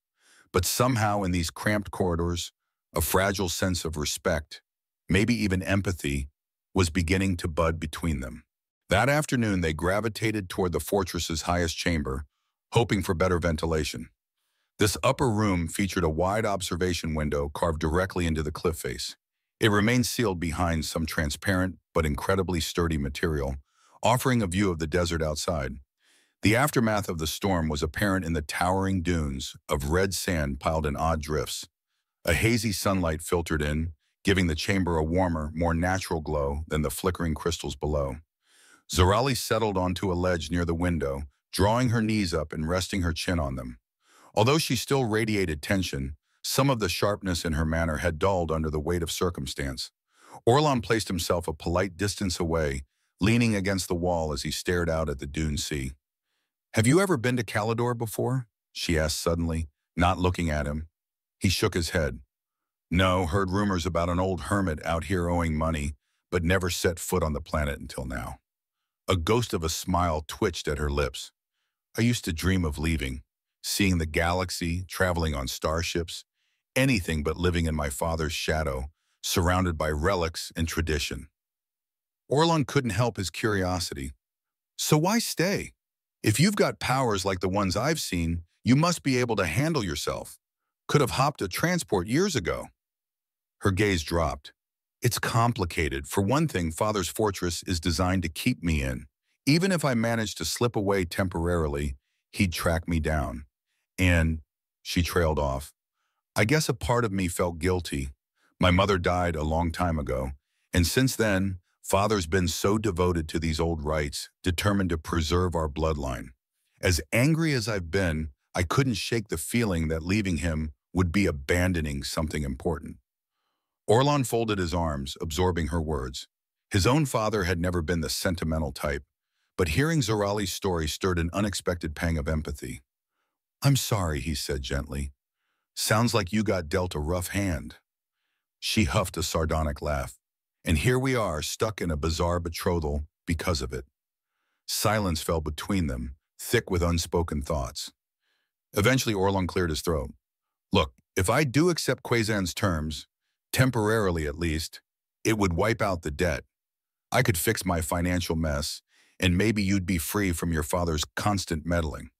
but somehow in these cramped corridors, a fragile sense of respect, maybe even empathy, was beginning to bud between them. That afternoon, they gravitated toward the fortress's highest chamber, hoping for better ventilation. This upper room featured a wide observation window carved directly into the cliff face. It remained sealed behind some transparent but incredibly sturdy material, offering a view of the desert outside. The aftermath of the storm was apparent in the towering dunes of red sand piled in odd drifts. A hazy sunlight filtered in, giving the chamber a warmer, more natural glow than the flickering crystals below. Zorali settled onto a ledge near the window, drawing her knees up and resting her chin on them. Although she still radiated tension, some of the sharpness in her manner had dulled under the weight of circumstance. Orlon placed himself a polite distance away, leaning against the wall as he stared out at the dune sea. Have you ever been to Calidor before? She asked suddenly, not looking at him. He shook his head. No, heard rumors about an old hermit out here owing money, but never set foot on the planet until now. A ghost of a smile twitched at her lips. I used to dream of leaving, seeing the galaxy, traveling on starships, anything but living in my father's shadow, surrounded by relics and tradition. Orlon couldn't help his curiosity. So why stay? If you've got powers like the ones I've seen, you must be able to handle yourself. Could have hopped a transport years ago. Her gaze dropped. It's complicated. For one thing, Father's fortress is designed to keep me in. Even if I managed to slip away temporarily, he'd track me down. And, she trailed off, I guess a part of me felt guilty. My mother died a long time ago, and since then, Father's been so devoted to these old rites, determined to preserve our bloodline. As angry as I've been, I couldn't shake the feeling that leaving him would be abandoning something important. Orlon folded his arms, absorbing her words. His own father had never been the sentimental type, but hearing Zorali's story stirred an unexpected pang of empathy. I'm sorry, he said gently. Sounds like you got dealt a rough hand. She huffed a sardonic laugh. And here we are, stuck in a bizarre betrothal because of it. Silence fell between them, thick with unspoken thoughts. Eventually, Orlon cleared his throat. Look, if I do accept Quazan's terms, temporarily at least, it would wipe out the debt. I could fix my financial mess, and maybe you'd be free from your father's constant meddling.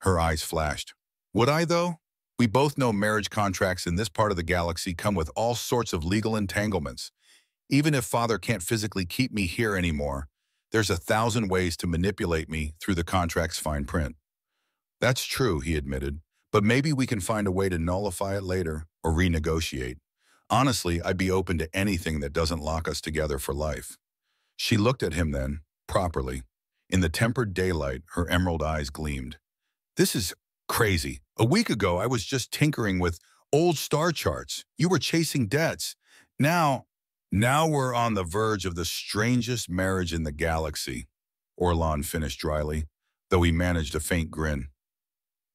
Her eyes flashed. Would I, though? We both know marriage contracts in this part of the galaxy come with all sorts of legal entanglements. Even if Father can't physically keep me here anymore, there's 1,000 ways to manipulate me through the contract's fine print. That's true, he admitted, but maybe we can find a way to nullify it later or renegotiate. Honestly, I'd be open to anything that doesn't lock us together for life. She looked at him then, properly. In the tempered daylight, her emerald eyes gleamed. This is crazy. A week ago, I was just tinkering with old star charts. You were chasing debts. Now, now we're on the verge of the strangest marriage in the galaxy, Orlon finished dryly, though he managed a faint grin.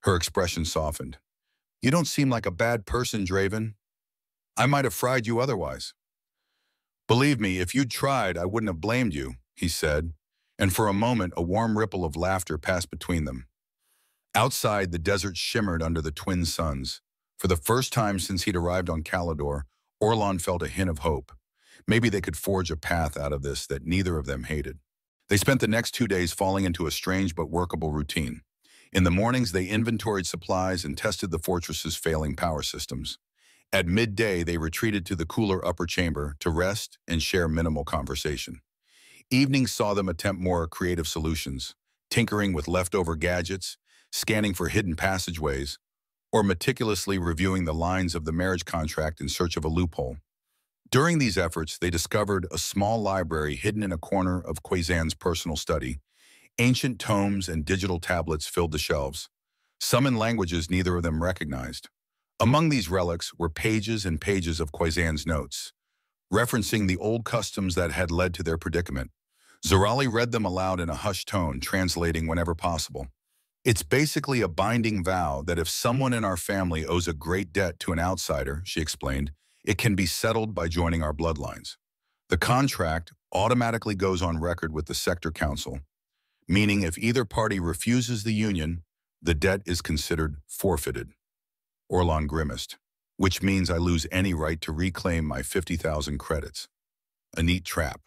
Her expression softened. You don't seem like a bad person, Draven. I might have fried you otherwise. Believe me, if you'd tried, I wouldn't have blamed you, he said, and for a moment a warm ripple of laughter passed between them. Outside, the desert shimmered under the twin suns. For the first time since he'd arrived on Calidor, Orlon felt a hint of hope. Maybe they could forge a path out of this that neither of them hated. They spent the next 2 days falling into a strange but workable routine. In the mornings, they inventoried supplies and tested the fortress's failing power systems. At midday, they retreated to the cooler upper chamber to rest and share minimal conversation. Evenings saw them attempt more creative solutions, tinkering with leftover gadgets, scanning for hidden passageways, or meticulously reviewing the lines of the marriage contract in search of a loophole. During these efforts, they discovered a small library hidden in a corner of Quazan's personal study. Ancient tomes and digital tablets filled the shelves, some in languages neither of them recognized. Among these relics were pages and pages of Quazan's notes, referencing the old customs that had led to their predicament. Zorali read them aloud in a hushed tone, translating whenever possible. It's basically a binding vow that if someone in our family owes a great debt to an outsider, she explained, it can be settled by joining our bloodlines. The contract automatically goes on record with the Sector Council, meaning if either party refuses the union, the debt is considered forfeited. Orlon grimaced, which means I lose any right to reclaim my 50,000 credits. A neat trap.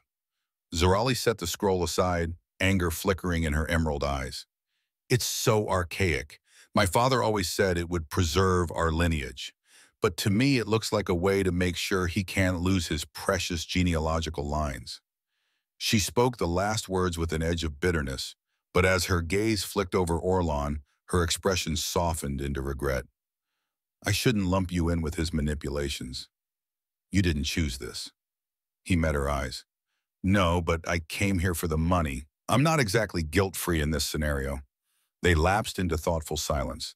Zorali set the scroll aside, anger flickering in her emerald eyes. It's so archaic. My father always said it would preserve our lineage. But to me, it looks like a way to make sure he can't lose his precious genealogical lines. She spoke the last words with an edge of bitterness, but as her gaze flicked over Orlon, her expression softened into regret. I shouldn't lump you in with his manipulations. You didn't choose this. He met her eyes. No, but I came here for the money. I'm not exactly guilt-free in this scenario. They lapsed into thoughtful silence.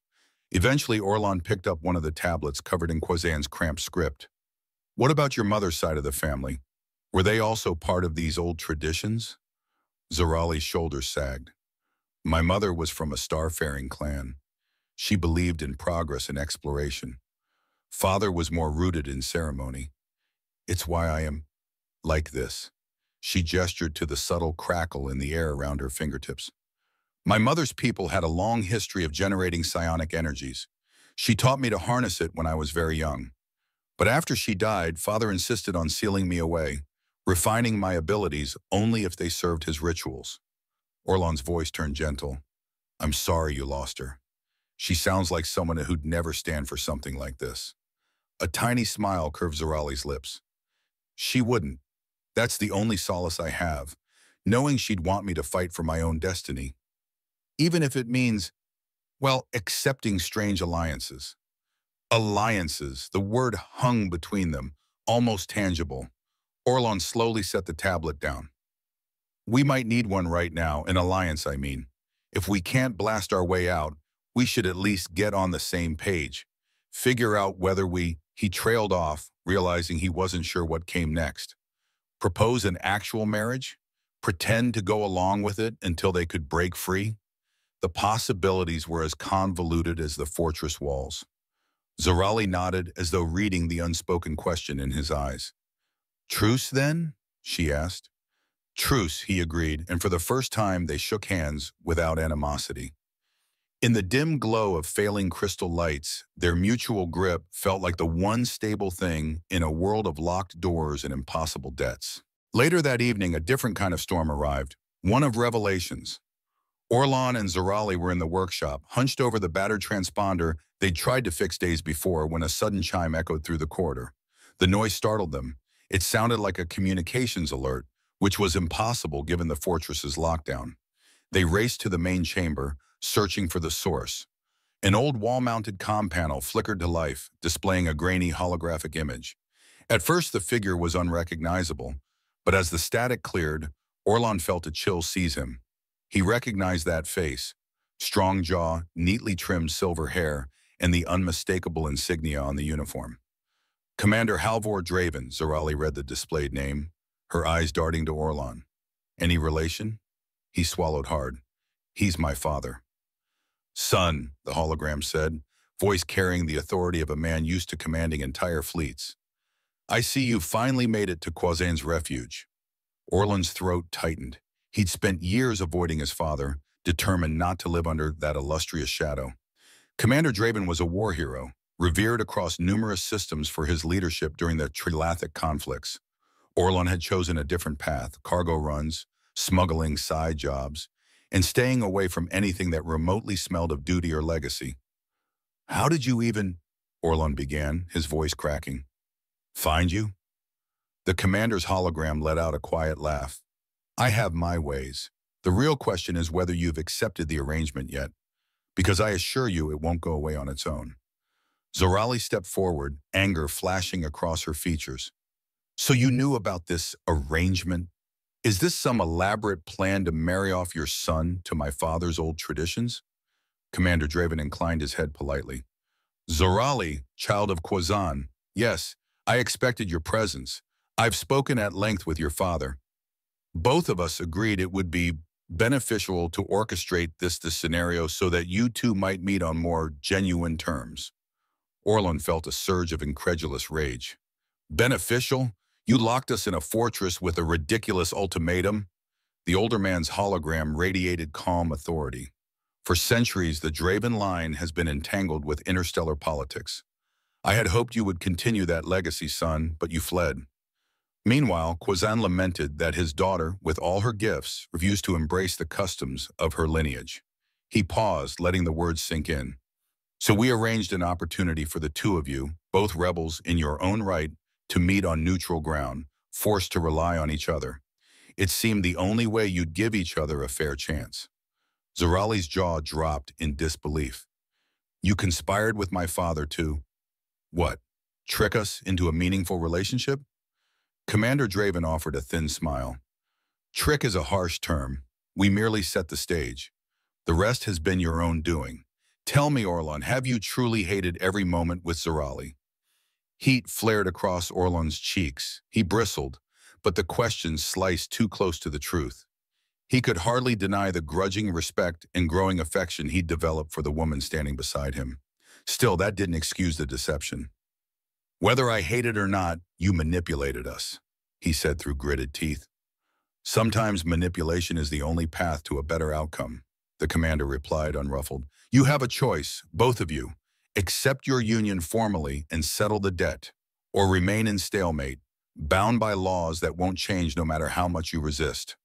Eventually, Orlon picked up one of the tablets covered in Quazan's cramped script. What about your mother's side of the family? Were they also part of these old traditions? Zorali's shoulders sagged. My mother was from a starfaring clan. She believed in progress and exploration. Father was more rooted in ceremony. It's why I am like this. She gestured to the subtle crackle in the air around her fingertips. My mother's people had a long history of generating psionic energies. She taught me to harness it when I was very young. But after she died, Father insisted on sealing me away, refining my abilities only if they served his rituals. Orlon's voice turned gentle. I'm sorry you lost her. She sounds like someone who'd never stand for something like this. A tiny smile curved Zorali's lips. She wouldn't. That's the only solace I have, knowing she'd want me to fight for my own destiny. Even if it means, well, accepting strange alliances. Alliances, the word hung between them, almost tangible. Orlon slowly set the tablet down. We might need one right now, an alliance, I mean. If we can't blast our way out, we should at least get on the same page. Figure out whether he trailed off, realizing he wasn't sure what came next. Propose an actual marriage? Pretend to go along with it until they could break free? The possibilities were as convoluted as the fortress walls. Zorali nodded as though reading the unspoken question in his eyes. Truce, then? She asked. Truce, he agreed, and for the first time they shook hands without animosity. In the dim glow of failing crystal lights, their mutual grip felt like the one stable thing in a world of locked doors and impossible debts. Later that evening, a different kind of storm arrived, one of revelations. Orlon and Zorali were in the workshop, hunched over the battered transponder they'd tried to fix days before when a sudden chime echoed through the corridor. The noise startled them. It sounded like a communications alert, which was impossible given the fortress's lockdown. They raced to the main chamber, searching for the source. An old wall-mounted comm panel flickered to life, displaying a grainy holographic image. At first, the figure was unrecognizable, but as the static cleared, Orlon felt a chill seize him. He recognized that face: strong jaw, neatly trimmed silver hair, and the unmistakable insignia on the uniform. Commander Halvor Draven, Zorali read the displayed name, her eyes darting to Orlon. Any relation? He swallowed hard. He's my father. Son, the hologram said, voice carrying the authority of a man used to commanding entire fleets. I see you finally made it to Quazan's refuge. Orlon's throat tightened. He'd spent years avoiding his father, determined not to live under that illustrious shadow. Commander Draven was a war hero, revered across numerous systems for his leadership during the Trilathic conflicts. Orlon had chosen a different path: cargo runs, smuggling side jobs, and staying away from anything that remotely smelled of duty or legacy. How did you even, Orlon began, his voice cracking. Find you? The commander's hologram let out a quiet laugh. I have my ways. The real question is whether you've accepted the arrangement yet, because I assure you it won't go away on its own. Zorali stepped forward, anger flashing across her features. So you knew about this arrangement? Is this some elaborate plan to marry off your son to my father's old traditions? Commander Draven inclined his head politely. Zorali, child of Quazan, yes, I expected your presence. I've spoken at length with your father. Both of us agreed it would be beneficial to orchestrate this scenario so that you two might meet on more genuine terms. Orlon felt a surge of incredulous rage. Beneficial? You locked us in a fortress with a ridiculous ultimatum? The older man's hologram radiated calm authority. For centuries, the Draven line has been entangled with interstellar politics. I had hoped you would continue that legacy, son, but you fled. Meanwhile, Quazan lamented that his daughter, with all her gifts, refused to embrace the customs of her lineage. He paused, letting the words sink in. So we arranged an opportunity for the two of you, both rebels in your own right, to meet on neutral ground, forced to rely on each other. It seemed the only way you'd give each other a fair chance. Zorali's jaw dropped in disbelief. You conspired with my father to, what, trick us into a meaningful relationship? Commander Draven offered a thin smile. Trick is a harsh term. We merely set the stage. The rest has been your own doing. Tell me, Orlon, have you truly hated every moment with Zorali? Heat flared across Orlon's cheeks. He bristled, but the question sliced too close to the truth. He could hardly deny the grudging respect and growing affection he'd developed for the woman standing beside him. Still, that didn't excuse the deception. Whether I hate it or not, you manipulated us, he said through gritted teeth. Sometimes manipulation is the only path to a better outcome, the commander replied, unruffled. You have a choice, both of you. Accept your union formally and settle the debt, or remain in stalemate, bound by laws that won't change no matter how much you resist.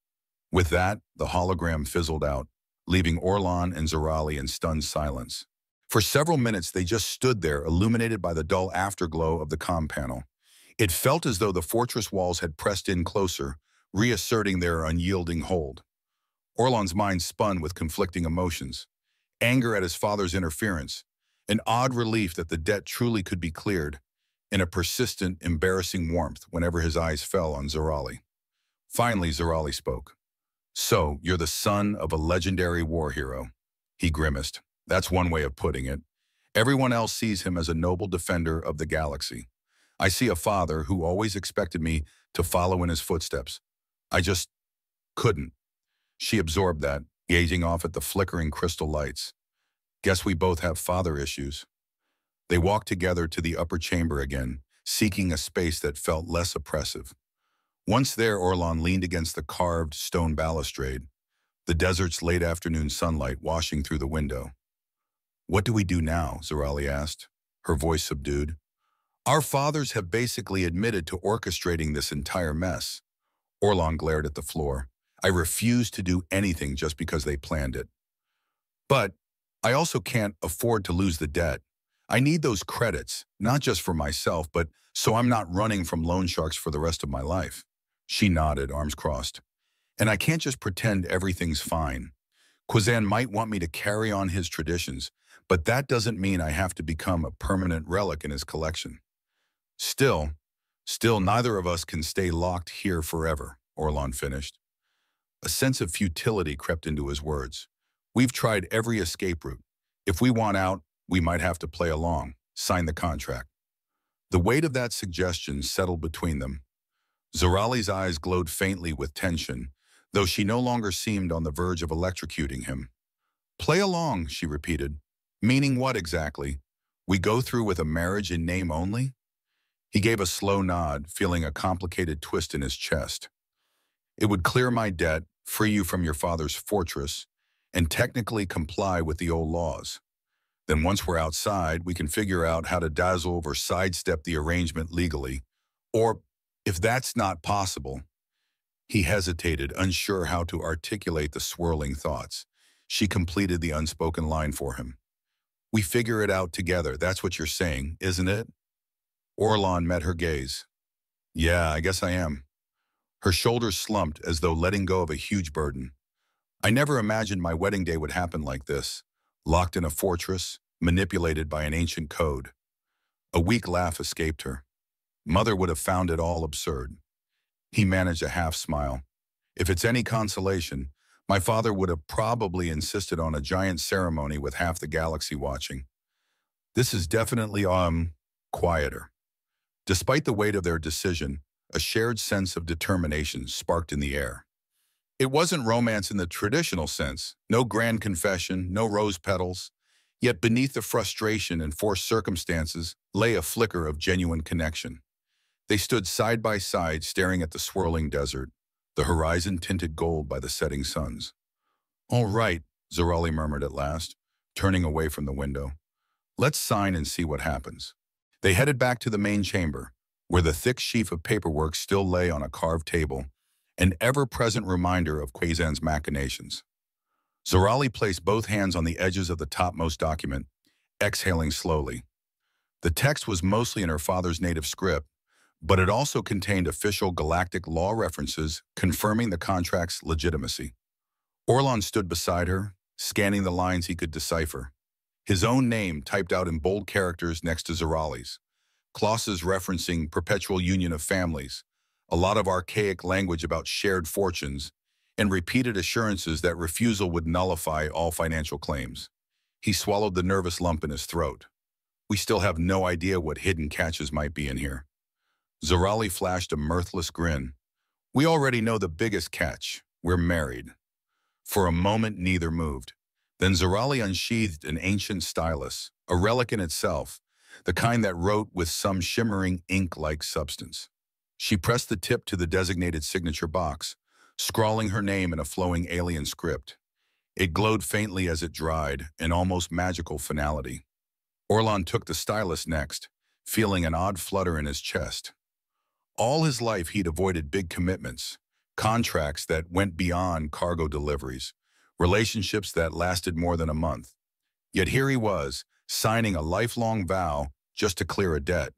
With that, the hologram fizzled out, leaving Orlon and Zorali in stunned silence. For several minutes, they just stood there, illuminated by the dull afterglow of the comm panel. It felt as though the fortress walls had pressed in closer, reasserting their unyielding hold. Orlon's mind spun with conflicting emotions: anger at his father's interference, an odd relief that the debt truly could be cleared, and a persistent, embarrassing warmth whenever his eyes fell on Zorali. Finally, Zorali spoke. So, you're the son of a legendary war hero. He grimaced. That's one way of putting it. Everyone else sees him as a noble defender of the galaxy. I see a father who always expected me to follow in his footsteps. I just couldn't. She absorbed that, gazing off at the flickering crystal lights. Guess we both have father issues. They walked together to the upper chamber again, seeking a space that felt less oppressive. Once there, Orlon leaned against the carved stone balustrade, the desert's late afternoon sunlight washing through the window. What do we do now? Zorali asked, her voice subdued. Our fathers have basically admitted to orchestrating this entire mess. Orlon glared at the floor. I refuse to do anything just because they planned it. But I also can't afford to lose the debt. I need those credits, not just for myself, but so I'm not running from loan sharks for the rest of my life. She nodded, arms crossed. And I can't just pretend everything's fine. Kwazan might want me to carry on his traditions, but that doesn't mean I have to become a permanent relic in his collection. Still, neither of us can stay locked here forever, Orlon finished. A sense of futility crept into his words. We've tried every escape route. If we want out, we might have to play along, sign the contract. The weight of that suggestion settled between them. Zorali's eyes glowed faintly with tension, though she no longer seemed on the verge of electrocuting him. Play along, she repeated. Meaning what exactly? We go through with a marriage in name only? He gave a slow nod, feeling a complicated twist in his chest. It would clear my debt, free you from your father's fortress, and technically comply with the old laws. Then once we're outside, we can figure out how to dazzle or sidestep the arrangement legally. Or, if that's not possible, he hesitated, unsure how to articulate the swirling thoughts. She completed the unspoken line for him. We figure it out together, that's what you're saying, isn't it? Orlon met her gaze. Yeah, I guess I am. Her shoulders slumped as though letting go of a huge burden. I never imagined my wedding day would happen like this, locked in a fortress, manipulated by an ancient code. A weak laugh escaped her. Mother would have found it all absurd. He managed a half smile. If it's any consolation, my father would have probably insisted on a giant ceremony with half the galaxy watching. This is definitely, quieter. Despite the weight of their decision, a shared sense of determination sparked in the air. It wasn't romance in the traditional sense, no grand confession, no rose petals. Yet beneath the frustration and forced circumstances lay a flicker of genuine connection. They stood side by side, staring at the swirling desert, the horizon tinted gold by the setting suns. All right, Zorali murmured at last, turning away from the window. Let's sign and see what happens. They headed back to the main chamber, where the thick sheaf of paperwork still lay on a carved table, an ever-present reminder of Kwazan's machinations. Zorali placed both hands on the edges of the topmost document, exhaling slowly. The text was mostly in her father's native script, but it also contained official galactic law references confirming the contract's legitimacy. Orlon stood beside her, scanning the lines he could decipher. His own name typed out in bold characters next to Zorali's, clauses referencing perpetual union of families, a lot of archaic language about shared fortunes, and repeated assurances that refusal would nullify all financial claims. He swallowed the nervous lump in his throat. We still have no idea what hidden catches might be in here. Zorali flashed a mirthless grin. We already know the biggest catch. We're married. For a moment, neither moved. Then Zorali unsheathed an ancient stylus, a relic in itself, the kind that wrote with some shimmering ink-like substance. She pressed the tip to the designated signature box, scrawling her name in a flowing alien script. It glowed faintly as it dried, an almost magical finality. Orlon took the stylus next, feeling an odd flutter in his chest. All his life he'd avoided big commitments, contracts that went beyond cargo deliveries, relationships that lasted more than a month. Yet here he was, signing a lifelong vow just to clear a debt.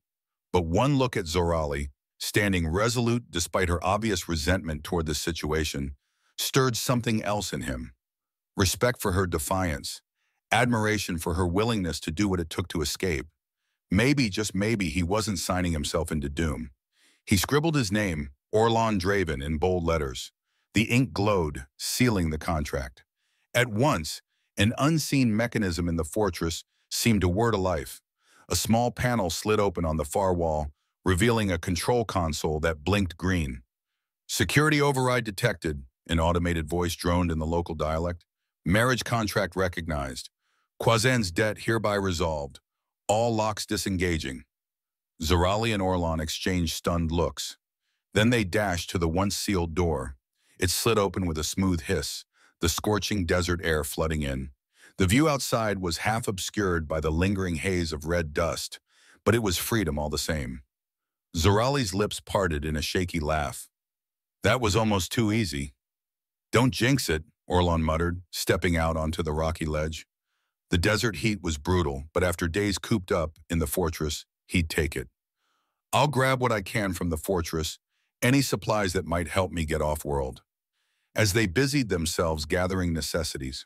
But one look at Zorali, standing resolute despite her obvious resentment toward this situation, stirred something else in him. Respect for her defiance, admiration for her willingness to do what it took to escape. Maybe, just maybe, he wasn't signing himself into doom. He scribbled his name, Orlon Draven, in bold letters. The ink glowed, sealing the contract. At once, an unseen mechanism in the fortress seemed to whir to life. A small panel slid open on the far wall, revealing a control console that blinked green. Security override detected, an automated voice droned in the local dialect. Marriage contract recognized. Kwazan's debt hereby resolved. All locks disengaging. Zorali and Orlon exchanged stunned looks. Then they dashed to the once-sealed door. It slid open with a smooth hiss, the scorching desert air flooding in. The view outside was half obscured by the lingering haze of red dust, but it was freedom all the same. Zorali's lips parted in a shaky laugh. That was almost too easy. Don't jinx it, Orlon muttered, stepping out onto the rocky ledge. The desert heat was brutal, but after days cooped up in the fortress, he'd take it. I'll grab what I can from the fortress, any supplies that might help me get off-world. As they busied themselves gathering necessities,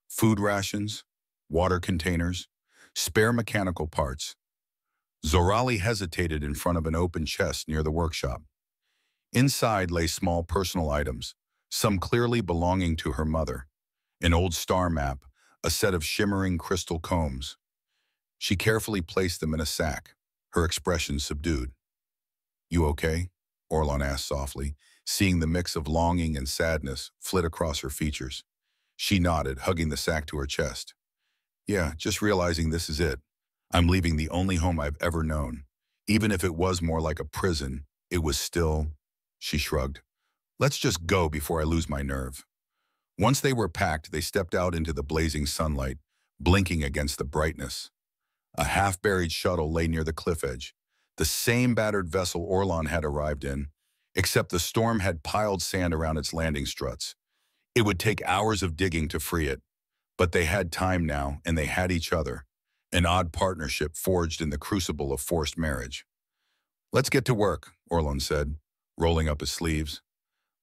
food rations, water containers, spare mechanical parts, Zorali hesitated in front of an open chest near the workshop. Inside lay small personal items, some clearly belonging to her mother, an old star map, a set of shimmering crystal combs. She carefully placed them in a sack, her expression subdued. "You okay?" Orlon asked softly, seeing the mix of longing and sadness flit across her features. She nodded, hugging the sack to her chest. "Yeah, just realizing this is it. I'm leaving the only home I've ever known. Even if it was more like a prison, it was still—" She shrugged. "Let's just go before I lose my nerve." Once they were packed, they stepped out into the blazing sunlight, blinking against the brightness. A half-buried shuttle lay near the cliff edge, the same battered vessel Orlon had arrived in, except the storm had piled sand around its landing struts. It would take hours of digging to free it, but they had time now, and they had each other, an odd partnership forged in the crucible of forced marriage. "Let's get to work," Orlon said, rolling up his sleeves.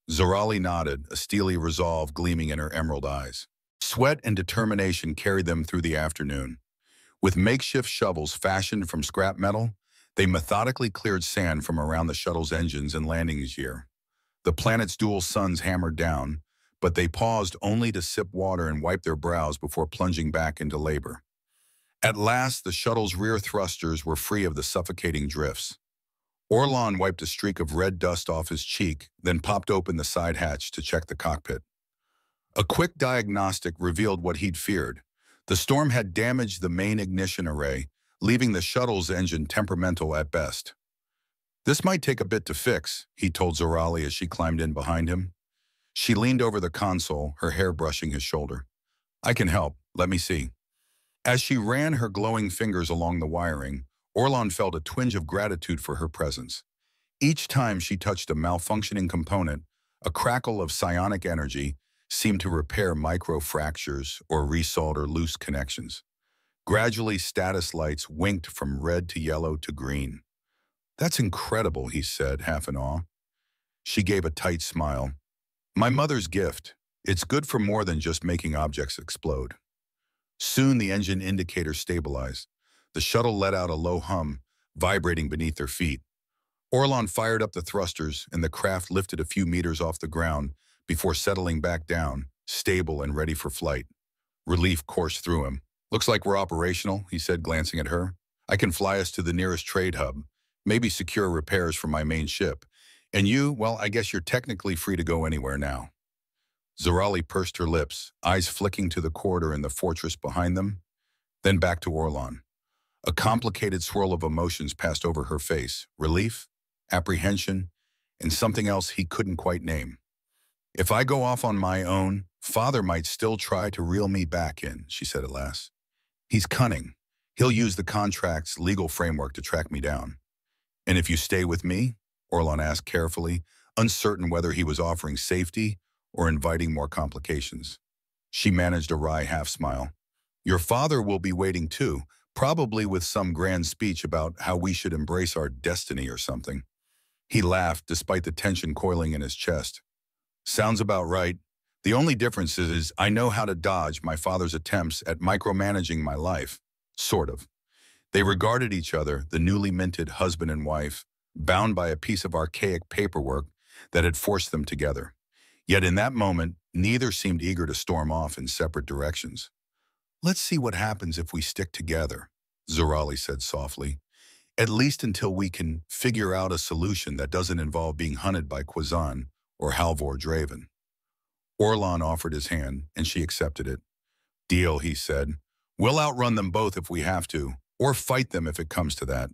Zorali nodded, a steely resolve gleaming in her emerald eyes. Sweat and determination carried them through the afternoon. With makeshift shovels fashioned from scrap metal, they methodically cleared sand from around the shuttle's engines and landing gear. The planet's dual suns hammered down, but they paused only to sip water and wipe their brows before plunging back into labor. At last, the shuttle's rear thrusters were free of the suffocating drifts. Orlon wiped a streak of red dust off his cheek, then popped open the side hatch to check the cockpit. A quick diagnostic revealed what he'd feared. The storm had damaged the main ignition array, leaving the shuttle's engine temperamental at best. "This might take a bit to fix," he told Zorali as she climbed in behind him. She leaned over the console, her hair brushing his shoulder. "I can help. Let me see." As she ran her glowing fingers along the wiring, Orlon felt a twinge of gratitude for her presence. Each time she touched a malfunctioning component, a crackle of psionic energy seemed to repair micro-fractures or resolder loose connections. Gradually, status lights winked from red to yellow to green. "That's incredible," he said, half in awe. She gave a tight smile. "My mother's gift. It's good for more than just making objects explode." Soon the engine indicator stabilized. The shuttle let out a low hum, vibrating beneath their feet. Orlon fired up the thrusters, and the craft lifted a few meters off the ground before settling back down, stable and ready for flight. Relief coursed through him. "Looks like we're operational," he said, glancing at her. "I can fly us to the nearest trade hub, maybe secure repairs for my main ship. And you, well, I guess you're technically free to go anywhere now." Zorali pursed her lips, eyes flicking to the corridor in the fortress behind them, then back to Orlon. A complicated swirl of emotions passed over her face, relief, apprehension, and something else he couldn't quite name. "If I go off on my own, Father might still try to reel me back in," she said at last. "He's cunning. He'll use the contract's legal framework to track me down." "And if you stay with me?" Orlon asked carefully, uncertain whether he was offering safety or inviting more complications. She managed a wry half-smile. "Your father will be waiting too, probably with some grand speech about how we should embrace our destiny or something." He laughed, despite the tension coiling in his chest. "Sounds about right. The only difference is I know how to dodge my father's attempts at micromanaging my life. Sort of." They regarded each other, the newly minted husband and wife, bound by a piece of archaic paperwork that had forced them together. Yet in that moment, neither seemed eager to storm off in separate directions. "Let's see what happens if we stick together," Zorali said softly. "At least until we can figure out a solution that doesn't involve being hunted by Quazan or Halvor Draven." Orlon offered his hand, and she accepted it. "Deal," he said. "We'll outrun them both if we have to, or fight them if it comes to that."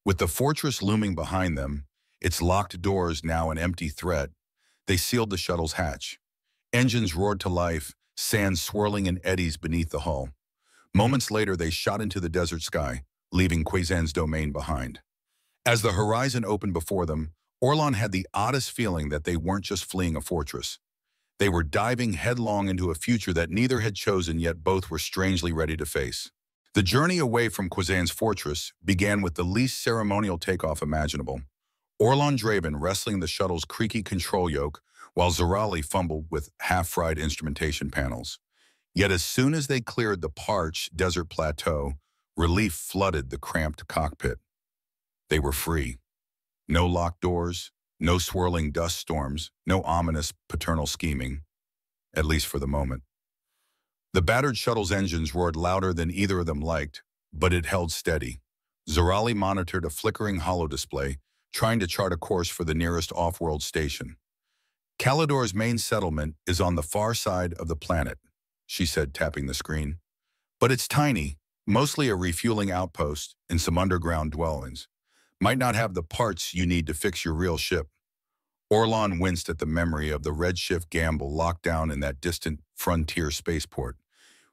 With the fortress looming behind them, its locked doors now an empty threat, they sealed the shuttle's hatch. Engines roared to life, sand swirling in eddies beneath the hull. Moments later, they shot into the desert sky, leaving Quazan's domain behind. As the horizon opened before them, Orlon had the oddest feeling that they weren't just fleeing a fortress. They were diving headlong into a future that neither had chosen, yet both were strangely ready to face. The journey away from Kwazan's fortress began with the least ceremonial takeoff imaginable. Orlon Draven wrestling the shuttle's creaky control yoke, while Zorali fumbled with half-fried instrumentation panels. Yet as soon as they cleared the parched desert plateau, relief flooded the cramped cockpit. They were free. No locked doors, no swirling dust storms, no ominous paternal scheming, at least for the moment. The battered shuttle's engines roared louder than either of them liked, but it held steady. Zorali monitored a flickering holodisplay, trying to chart a course for the nearest off-world station. Calidor's main settlement is on the far side of the planet, she said, tapping the screen. But it's tiny, mostly a refueling outpost and some underground dwellings. Might not have the parts you need to fix your real ship. Orlon winced at the memory of the Redshift gamble locked down in that distant frontier spaceport.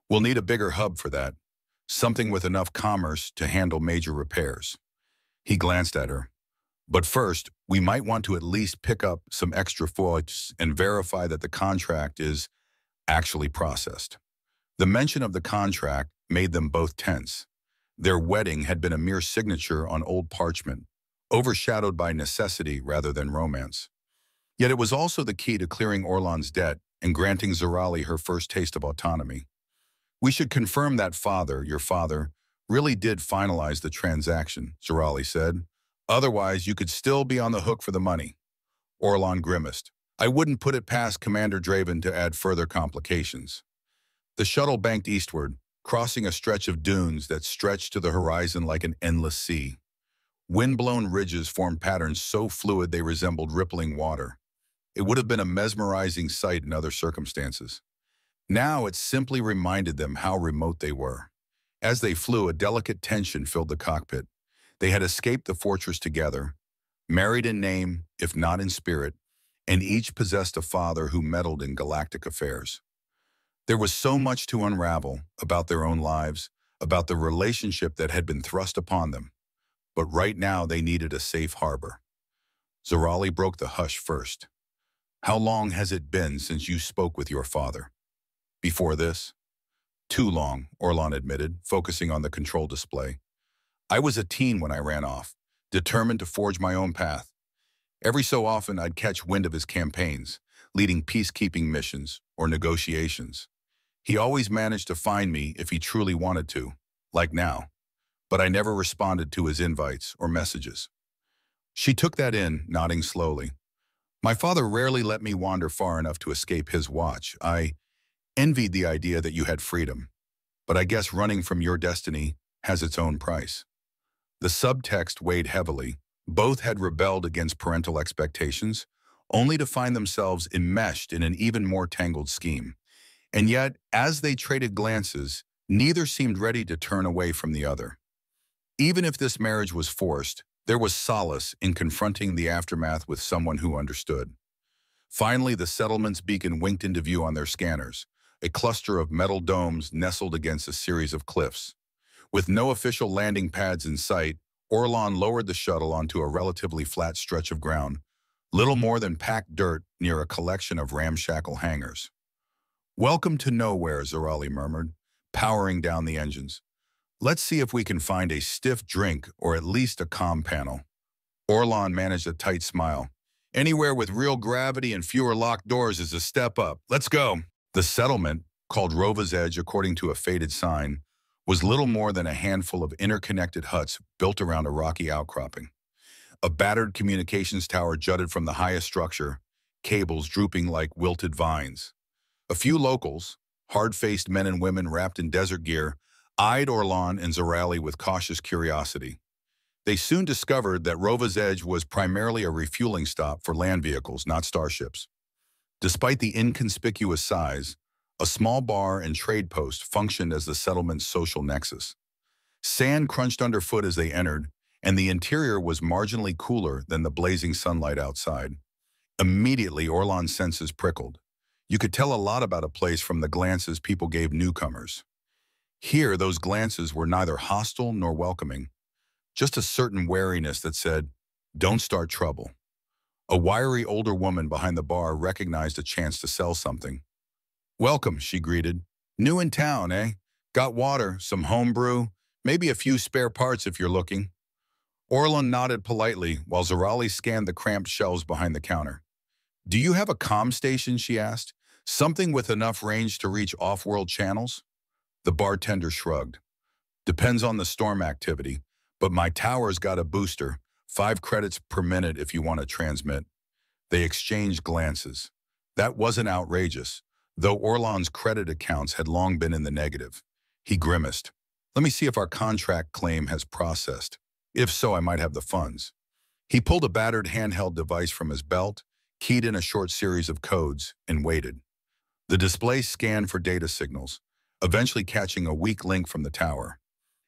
We'll need a bigger hub for that, something with enough commerce to handle major repairs. He glanced at her. But first, we might want to at least pick up some extra foils and verify that the contract is actually processed. The mention of the contract made them both tense. Their wedding had been a mere signature on old parchment, overshadowed by necessity rather than romance. Yet it was also the key to clearing Orlon's debt and granting Zorali her first taste of autonomy. We should confirm that your father, really did finalize the transaction, Zorali said. Otherwise, you could still be on the hook for the money. Orlon grimaced. I wouldn't put it past Commander Draven to add further complications. The shuttle banked eastward, crossing a stretch of dunes that stretched to the horizon like an endless sea. Wind-blown ridges formed patterns so fluid they resembled rippling water. It would have been a mesmerizing sight in other circumstances. Now it simply reminded them how remote they were. As they flew, a delicate tension filled the cockpit. They had escaped the fortress together, married in name, if not in spirit, and each possessed a father who meddled in galactic affairs. There was so much to unravel about their own lives, about the relationship that had been thrust upon them. But right now they needed a safe harbor. Zorali broke the hush first. How long has it been since you spoke with your father? Before this? Too long, Orlon admitted, focusing on the control display. I was a teen when I ran off, determined to forge my own path. Every so often I'd catch wind of his campaigns, leading peacekeeping missions or negotiations. He always managed to find me if he truly wanted to, like now, but I never responded to his invites or messages. She took that in, nodding slowly. My father rarely let me wander far enough to escape his watch. I envied the idea that you had freedom, but I guess running from your destiny has its own price. The subtext weighed heavily. Both had rebelled against parental expectations, only to find themselves enmeshed in an even more tangled scheme. And yet, as they traded glances, neither seemed ready to turn away from the other. Even if this marriage was forced, there was solace in confronting the aftermath with someone who understood. Finally, the settlement's beacon winked into view on their scanners, a cluster of metal domes nestled against a series of cliffs. With no official landing pads in sight, Orlon lowered the shuttle onto a relatively flat stretch of ground, little more than packed dirt near a collection of ramshackle hangars. Welcome to nowhere, Zorali murmured, powering down the engines. Let's see if we can find a stiff drink or at least a comm panel. Orlon managed a tight smile. Anywhere with real gravity and fewer locked doors is a step up. Let's go. The settlement, called Rova's Edge according to a faded sign, was little more than a handful of interconnected huts built around a rocky outcropping. A battered communications tower jutted from the highest structure, cables drooping like wilted vines. A few locals, hard-faced men and women wrapped in desert gear, eyed Orlon and Zorali with cautious curiosity. They soon discovered that Rova's Edge was primarily a refueling stop for land vehicles, not starships. Despite the inconspicuous size, a small bar and trade post functioned as the settlement's social nexus. Sand crunched underfoot as they entered, and the interior was marginally cooler than the blazing sunlight outside. Immediately, Orlon's senses prickled. You could tell a lot about a place from the glances people gave newcomers. Here, those glances were neither hostile nor welcoming, just a certain wariness that said, "Don't start trouble." A wiry older woman behind the bar recognized a chance to sell something. "Welcome," she greeted. "New in town, eh? Got water, some home brew, maybe a few spare parts if you're looking." Orlon nodded politely while Zorali scanned the cramped shelves behind the counter. "Do you have a comm station?" she asked. "Something with enough range to reach off-world channels?" The bartender shrugged. "Depends on the storm activity, but my tower's got a booster, 5 credits per minute if you want to transmit." They exchanged glances. That wasn't outrageous, though Orlon's credit accounts had long been in the negative. He grimaced. "Let me see if our contract claim has processed. If so, I might have the funds." He pulled a battered handheld device from his belt, keyed in a short series of codes, and waited. The display scanned for data signals, eventually catching a weak link from the tower.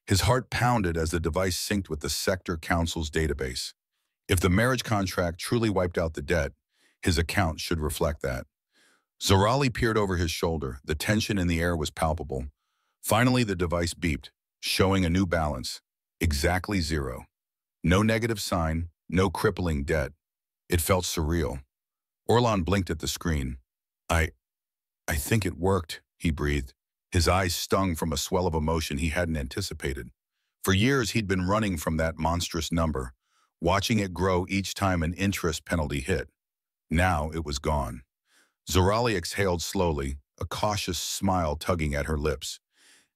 His heart pounded as the device synced with the Sector Council's database. If the marriage contract truly wiped out the debt, his account should reflect that. Zorali peered over his shoulder. The tension in the air was palpable. Finally, the device beeped, showing a new balance. Exactly 0. No negative sign, no crippling debt. It felt surreal. Orlon blinked at the screen. I think it worked," he breathed. His eyes stung from a swell of emotion he hadn't anticipated. For years, he'd been running from that monstrous number, watching it grow each time an interest penalty hit. Now it was gone. Zorali exhaled slowly, a cautious smile tugging at her lips.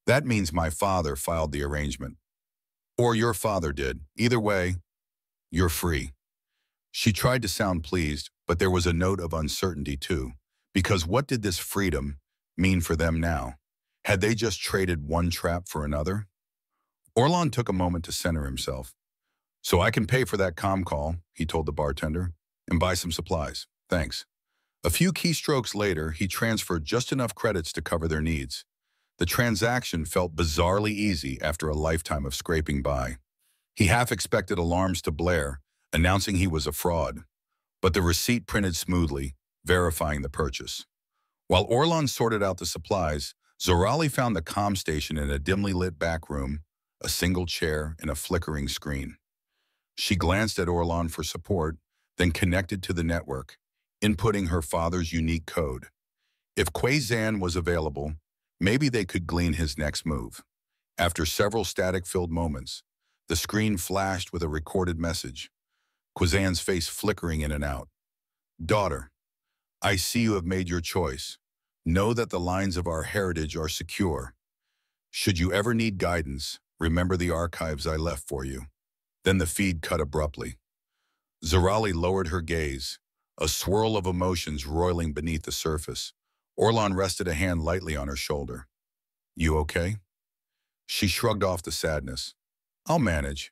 "That means my father filed the arrangement. Or your father did. Either way, you're free." She tried to sound pleased, but there was a note of uncertainty too. Because what did this freedom mean for them now? Had they just traded one trap for another? Orlon took a moment to center himself. "So I can pay for that comm call," he told the bartender, "and buy some supplies. Thanks." A few keystrokes later, he transferred just enough credits to cover their needs. The transaction felt bizarrely easy after a lifetime of scraping by. He half expected alarms to blare, announcing he was a fraud. But the receipt printed smoothly, verifying the purchase. While Orlon sorted out the supplies, Zorali found the comm station in a dimly lit back room, a single chair and a flickering screen. She glanced at Orlon for support, then connected to the network, inputting her father's unique code. If Quazan was available, maybe they could glean his next move. After several static-filled moments, the screen flashed with a recorded message, Quazan's face flickering in and out. "Daughter, I see you have made your choice. Know that the lines of our heritage are secure. Should you ever need guidance, remember the archives I left for you." Then the feed cut abruptly. Zorali lowered her gaze, a swirl of emotions roiling beneath the surface. Orlon rested a hand lightly on her shoulder. "You okay?" She shrugged off the sadness. "I'll manage.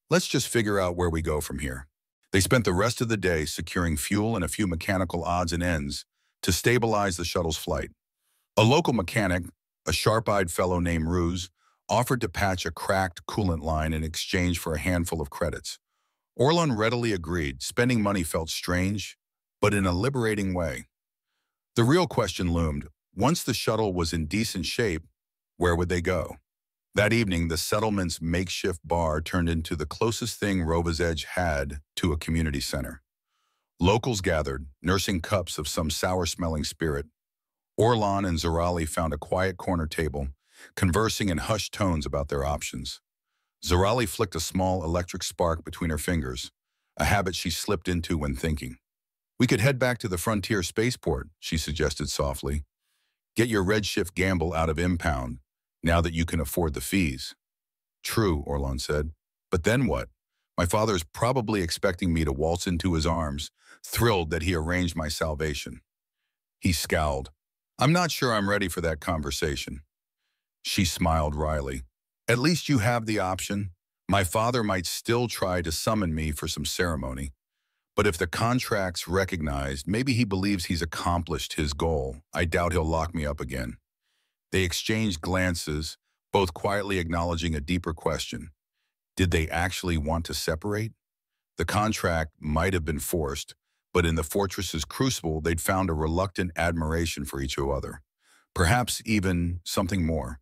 Let's just figure out where we go from here." They spent the rest of the day securing fuel and a few mechanical odds and ends to stabilize the shuttle's flight. A local mechanic, a sharp-eyed fellow named Ruse, offered to patch a cracked coolant line in exchange for a handful of credits. Orlon readily agreed. Spending money felt strange, but in a liberating way. The real question loomed. Once the shuttle was in decent shape, where would they go? That evening, the settlement's makeshift bar turned into the closest thing Rova's Edge had to a community center. Locals gathered, nursing cups of some sour-smelling spirit. Orlon and Zorali found a quiet corner table, conversing in hushed tones about their options. Zorali flicked a small electric spark between her fingers, a habit she slipped into when thinking. "We could head back to the Frontier spaceport," she suggested softly. "Get your redshift gamble out of impound, now that you can afford the fees." "True," Orlon said. "But then what? My father's probably expecting me to waltz into his arms, thrilled that he arranged my salvation." He scowled. "I'm not sure I'm ready for that conversation." She smiled wryly. "At least you have the option. My father might still try to summon me for some ceremony. But if the contract's recognized, maybe he believes he's accomplished his goal. I doubt he'll lock me up again." They exchanged glances, both quietly acknowledging a deeper question. Did they actually want to separate? The contract might have been forced, but in the fortress's crucible, they'd found a reluctant admiration for each other. Perhaps even something more.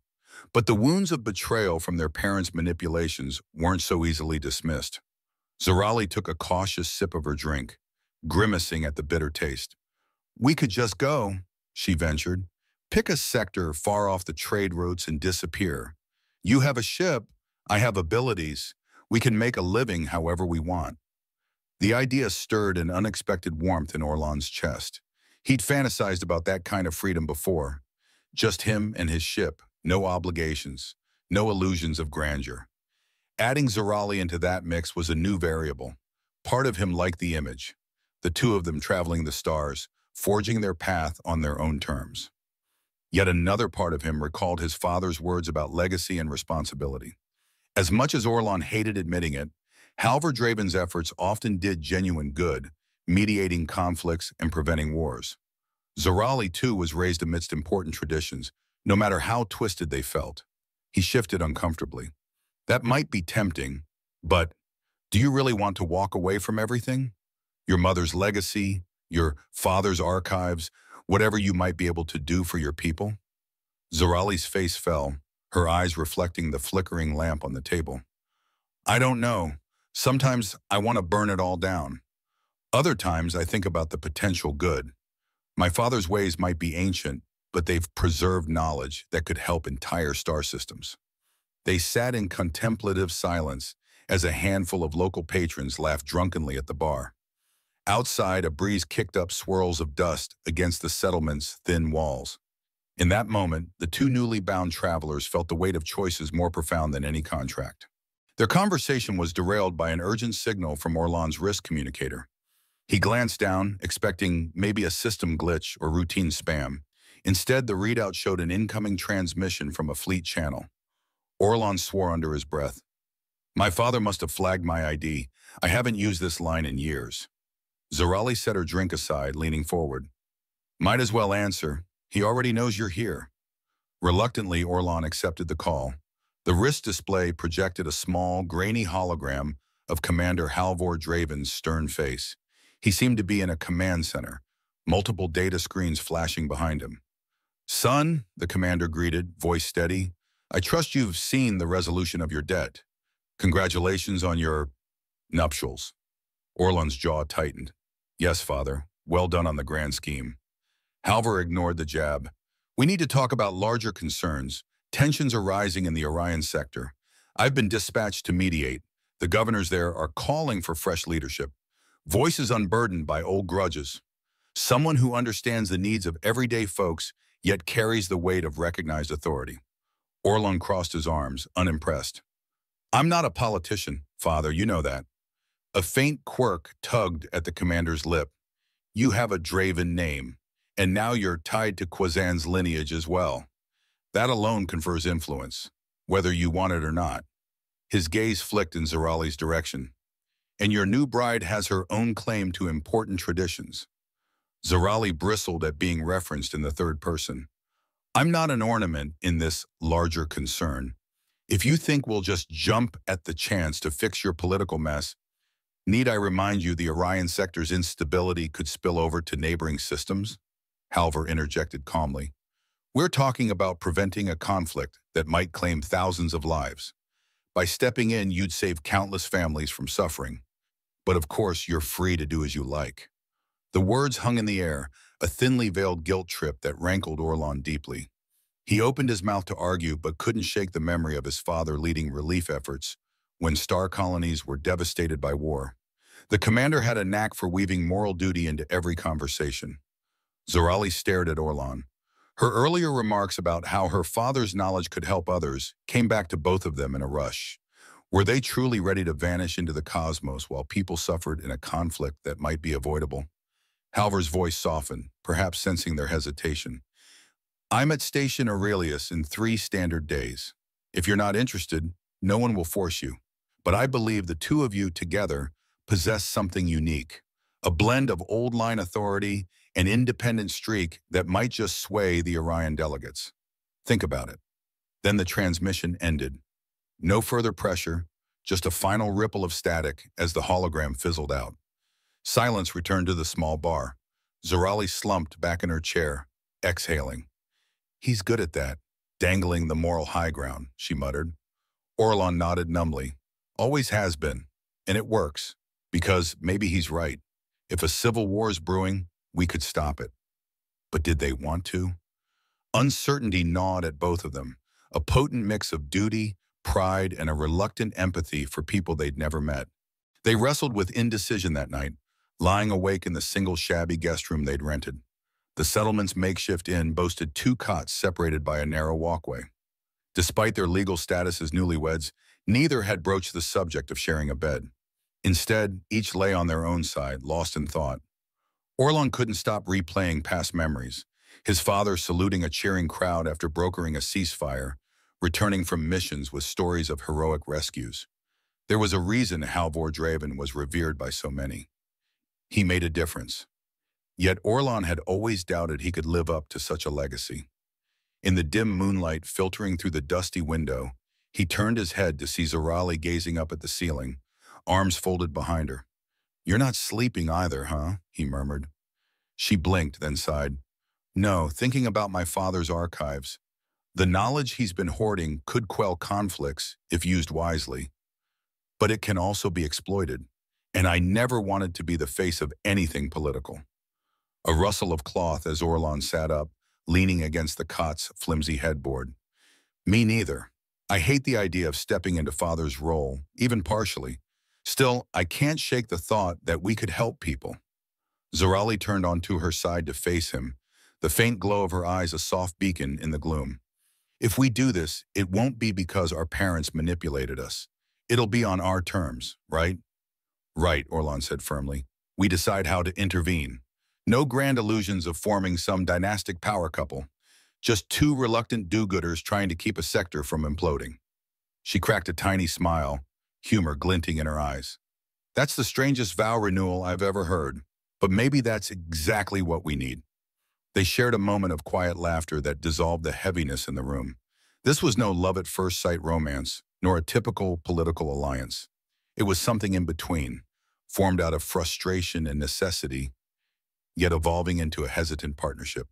But the wounds of betrayal from their parents' manipulations weren't so easily dismissed. Zorali took a cautious sip of her drink. grimacing at the bitter taste. "We could just go," she ventured. "Pick a sector far off the trade routes and disappear. You have a ship, I have abilities. We can make a living however we want." The idea stirred an unexpected warmth in Orlon's chest. He'd fantasized about that kind of freedom before. Just him and his ship, no obligations, no illusions of grandeur. Adding Zorali into that mix was a new variable. Part of him liked the image, the two of them traveling the stars, forging their path on their own terms. Yet another part of him recalled his father's words about legacy and responsibility. As much as Orlon hated admitting it, Halvor Draven's efforts often did genuine good, mediating conflicts and preventing wars. Zorali, too, was raised amidst important traditions, no matter how twisted they felt. He shifted uncomfortably. That might be tempting, but do you really want to walk away from everything? Your mother's legacy, your father's archives, whatever you might be able to do for your people? Zorali's face fell, her eyes reflecting the flickering lamp on the table. "I don't know. Sometimes I want to burn it all down. Other times I think about the potential good. My father's ways might be ancient, but they've preserved knowledge that could help entire star systems." They sat in contemplative silence as a handful of local patrons laughed drunkenly at the bar. Outside, a breeze kicked up swirls of dust against the settlement's thin walls. In that moment, the two newly bound travelers felt the weight of choices more profound than any contract. Their conversation was derailed by an urgent signal from Orlon's wrist communicator. He glanced down, expecting maybe a system glitch or routine spam. Instead, the readout showed an incoming transmission from a fleet channel. Orlon swore under his breath. "My father must have flagged my ID. I haven't used this line in years." Zorali set her drink aside, leaning forward. "Might as well answer. He already knows you're here." Reluctantly, Orlon accepted the call. The wrist display projected a small, grainy hologram of Commander Halvor Draven's stern face. He seemed to be in a command center, multiple data screens flashing behind him. "Son," the commander greeted, voice steady, "I trust you've seen the resolution of your debt. Congratulations on your nuptials." Orlon's jaw tightened. "Yes, father. Well done on the grand scheme." Halvor ignored the jab. "We need to talk about larger concerns. Tensions are rising in the Orion sector. I've been dispatched to mediate. The governors there are calling for fresh leadership. Voices unburdened by old grudges. Someone who understands the needs of everyday folks, yet carries the weight of recognized authority." Orlon crossed his arms, unimpressed. "I'm not a politician, father, you know that." A faint quirk tugged at the commander's lip. "You have a Draven name, and now you're tied to Quazan's lineage as well. That alone confers influence, whether you want it or not." His gaze flicked in Zorali's direction. "And your new bride has her own claim to important traditions." Zorali bristled at being referenced in the third person. "I'm not an ornament in this larger concern. If you think we'll just jump at the chance to fix your political mess, need I remind you the Orion sector's instability could spill over to neighboring systems?" Halvor interjected calmly. "We're talking about preventing a conflict that might claim thousands of lives. By stepping in, you'd save countless families from suffering. But of course, you're free to do as you like." The words hung in the air, a thinly veiled guilt trip that rankled Orlon deeply. He opened his mouth to argue, but couldn't shake the memory of his father leading relief efforts when star colonies were devastated by war. The commander had a knack for weaving moral duty into every conversation. Zorali stared at Orlon. Her earlier remarks about how her father's knowledge could help others came back to both of them in a rush. Were they truly ready to vanish into the cosmos while people suffered in a conflict that might be avoidable? Halvor's voice softened, perhaps sensing their hesitation. "I'm at Station Aurelius in 3 standard days. If you're not interested, no one will force you. But I believe the two of you together possess something unique, a blend of old-line authority and independent streak that might just sway the Orion delegates. Think about it." Then the transmission ended. No further pressure, just a final ripple of static as the hologram fizzled out. Silence returned to the small bar. Zorali slumped back in her chair, exhaling. "He's good at that, dangling the moral high ground," she muttered. Orlon nodded numbly. "Always has been. And it works. Because maybe he's right. If a civil war is brewing, we could stop it. But did they want to? Uncertainty gnawed at both of them, a potent mix of duty, pride, and a reluctant empathy for people they'd never met. They wrestled with indecision that night, lying awake in the single shabby guest room they'd rented. The settlement's makeshift inn boasted 2 cots separated by a narrow walkway. Despite their legal status as newlyweds, neither had broached the subject of sharing a bed. Instead, each lay on their own side, lost in thought. Orlon couldn't stop replaying past memories, his father saluting a cheering crowd after brokering a ceasefire, returning from missions with stories of heroic rescues. There was a reason Halvor Draven was revered by so many. He made a difference. Yet Orlon had always doubted he could live up to such a legacy. In the dim moonlight filtering through the dusty window, he turned his head to see Zorali gazing up at the ceiling, arms folded behind her. "You're not sleeping either, huh?" he murmured. She blinked, then sighed. "No, thinking about my father's archives. The knowledge he's been hoarding could quell conflicts if used wisely. But it can also be exploited, and I never wanted to be the face of anything political." A rustle of cloth as Orlon sat up, leaning against the cot's flimsy headboard. "Me neither. I hate the idea of stepping into father's role, even partially. Still, I can't shake the thought that we could help people." Zorali turned onto her side to face him, the faint glow of her eyes a soft beacon in the gloom. "If we do this, it won't be because our parents manipulated us. It'll be on our terms, right?" "Right," Orlon said firmly. "We decide how to intervene. No grand illusions of forming some dynastic power couple. Just 2 reluctant do-gooders trying to keep a sector from imploding." She cracked a tiny smile, humor glinting in her eyes. "That's the strangest vow renewal I've ever heard, but maybe that's exactly what we need." They shared a moment of quiet laughter that dissolved the heaviness in the room. This was no love-at-first-sight romance, nor a typical political alliance. It was something in between, formed out of frustration and necessity, yet evolving into a hesitant partnership.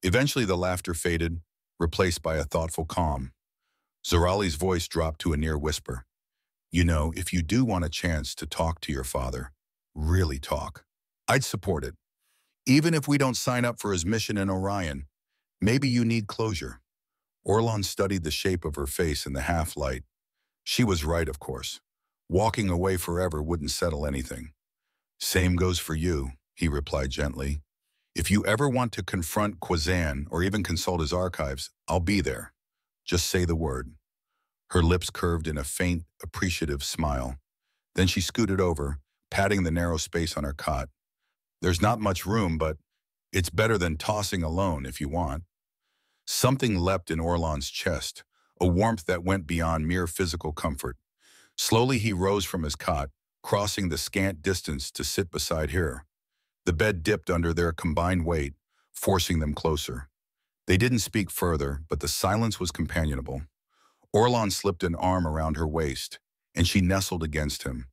Eventually the laughter faded, replaced by a thoughtful calm. Zorali's voice dropped to a near whisper. "You know, if you do want a chance to talk to your father, really talk, I'd support it. Even if we don't sign up for his mission in Orion, maybe you need closure." Orlon studied the shape of her face in the half-light. She was right, of course. Walking away forever wouldn't settle anything. "Same goes for you," he replied gently. "If you ever want to confront Kwazan or even consult his archives, I'll be there. Just say the word." Her lips curved in a faint, appreciative smile. Then she scooted over, patting the narrow space on her cot. "There's not much room, but it's better than tossing alone if you want." Something leapt in Orlon's chest, a warmth that went beyond mere physical comfort. Slowly he rose from his cot, crossing the scant distance to sit beside her. The bed dipped under their combined weight, forcing them closer. They didn't speak further, but the silence was companionable. Orlon slipped an arm around her waist, and she nestled against him,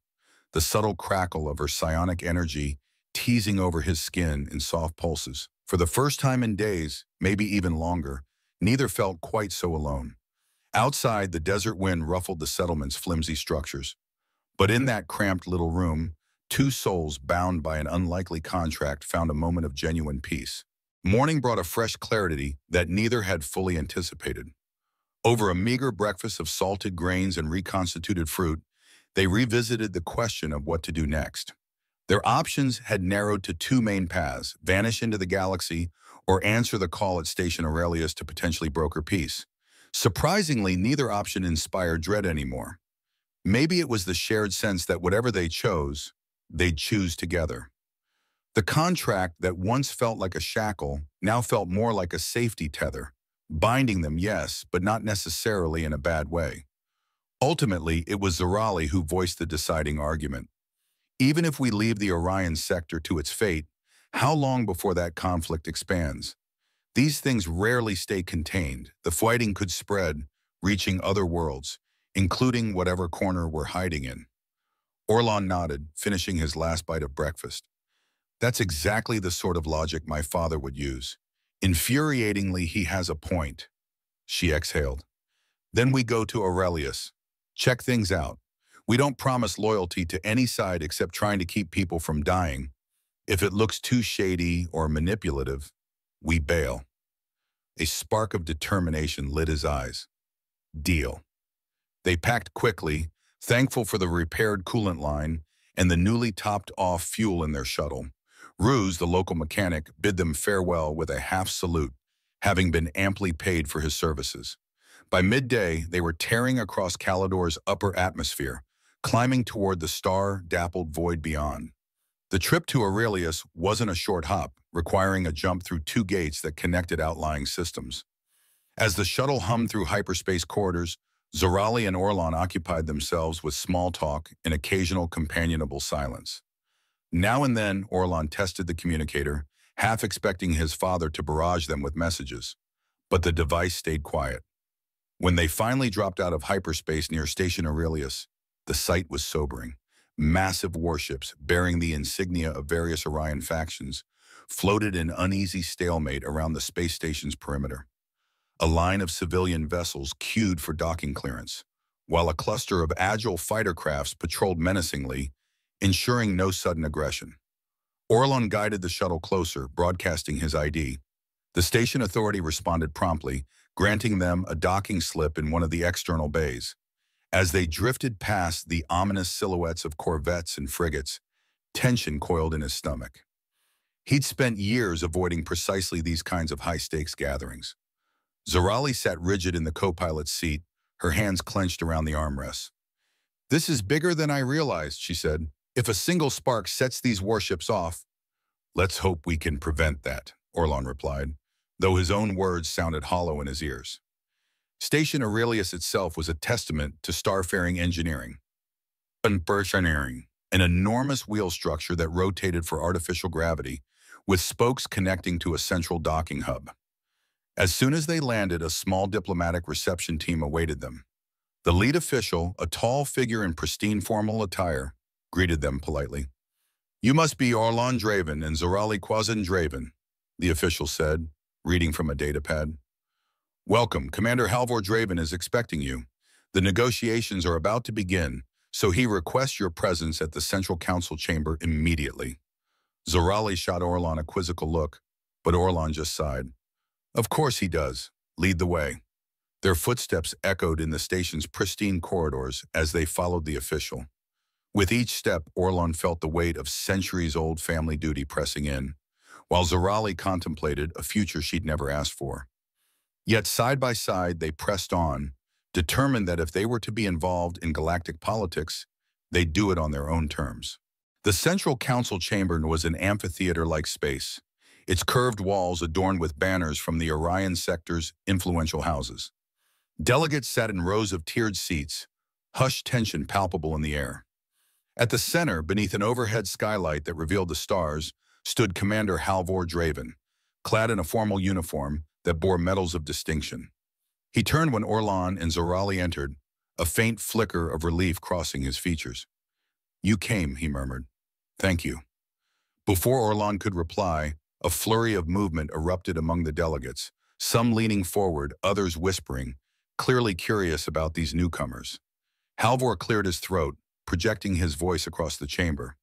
the subtle crackle of her psionic energy teasing over his skin in soft pulses. For the first time in days, maybe even longer, neither felt quite so alone. Outside, the desert wind ruffled the settlement's flimsy structures. But in that cramped little room, 2 souls bound by an unlikely contract found a moment of genuine peace. Morning brought a fresh clarity that neither had fully anticipated. Over a meager breakfast of salted grains and reconstituted fruit, they revisited the question of what to do next. Their options had narrowed to 2 main paths: vanish into the galaxy or answer the call at Station Aurelius to potentially broker peace. Surprisingly, neither option inspired dread anymore. Maybe it was the shared sense that whatever they chose, they'd choose together. The contract that once felt like a shackle now felt more like a safety tether, binding them, yes, but not necessarily in a bad way. Ultimately, it was Zorali who voiced the deciding argument. Even if we leave the Orion sector to its fate, how long before that conflict expands? These things rarely stay contained. The fighting could spread, reaching other worlds, including whatever corner we're hiding in. Orlon nodded, finishing his last bite of breakfast. "That's exactly the sort of logic my father would use. Infuriatingly, he has a point." She exhaled. "Then we go to Aurelius. Check things out. We don't promise loyalty to any side except trying to keep people from dying. If it looks too shady or manipulative, we bail. A spark of determination lit his eyes. Deal. They packed quickly, thankful for the repaired coolant line and the newly topped-off fuel in their shuttle. Ruse, the local mechanic, bid them farewell with a half salute, having been amply paid for his services. By midday, they were tearing across Calidor's upper atmosphere, climbing toward the star-dappled void beyond. The trip to Aurelius wasn't a short hop, requiring a jump through two gates that connected outlying systems. As the shuttle hummed through hyperspace corridors, Zorali and Orlon occupied themselves with small talk and occasional companionable silence. Now and then, Orlon tested the communicator, half expecting his father to barrage them with messages. But the device stayed quiet. When they finally dropped out of hyperspace near Station Aurelius, the sight was sobering. Massive warships, bearing the insignia of various Orion factions, floated in uneasy stalemate around the space station's perimeter. A line of civilian vessels queued for docking clearance, while a cluster of agile fighter crafts patrolled menacingly, ensuring no sudden aggression. Orlon guided the shuttle closer, broadcasting his ID. The station authority responded promptly, granting them a docking slip in one of the external bays. As they drifted past the ominous silhouettes of corvettes and frigates, tension coiled in his stomach. He'd spent years avoiding precisely these kinds of high-stakes gatherings. Zorali sat rigid in the co-pilot's seat, her hands clenched around the armrests. "This is bigger than I realized," she said. "If a single spark sets these warships off—" "Let's hope we can prevent that," Orlon replied, though his own words sounded hollow in his ears. Station Aurelius itself was a testament to starfaring engineering. An enormous wheel structure that rotated for artificial gravity, with spokes connecting to a central docking hub. As soon as they landed, a small diplomatic reception team awaited them. The lead official, a tall figure in pristine formal attire, greeted them politely. "You must be Orlon Draven and Zorali Quazin Draven," the official said, reading from a datapad. "Welcome. Commander Halvor Draven is expecting you. The negotiations are about to begin, so he requests your presence at the Central Council chamber immediately." Zorali shot Orlon a quizzical look, but Orlon just sighed. "Of course he does. Lead the way." Their footsteps echoed in the station's pristine corridors as they followed the official. With each step, Orlon felt the weight of centuries-old family duty pressing in, while Zorali contemplated a future she'd never asked for. Yet side by side, they pressed on, determined that if they were to be involved in galactic politics, they'd do it on their own terms. The Central Council chamber was an amphitheater-like space, its curved walls adorned with banners from the Orion sector's influential houses. Delegates sat in rows of tiered seats, hushed tension palpable in the air. At the center, beneath an overhead skylight that revealed the stars, stood Commander Halvor Draven, clad in a formal uniform that bore medals of distinction. He turned when Orlon and Zorali entered, a faint flicker of relief crossing his features. "You came," he murmured. "Thank you." Before Orlon could reply, a flurry of movement erupted among the delegates, some leaning forward, others whispering, clearly curious about these newcomers. Halvor cleared his throat, projecting his voice across the chamber.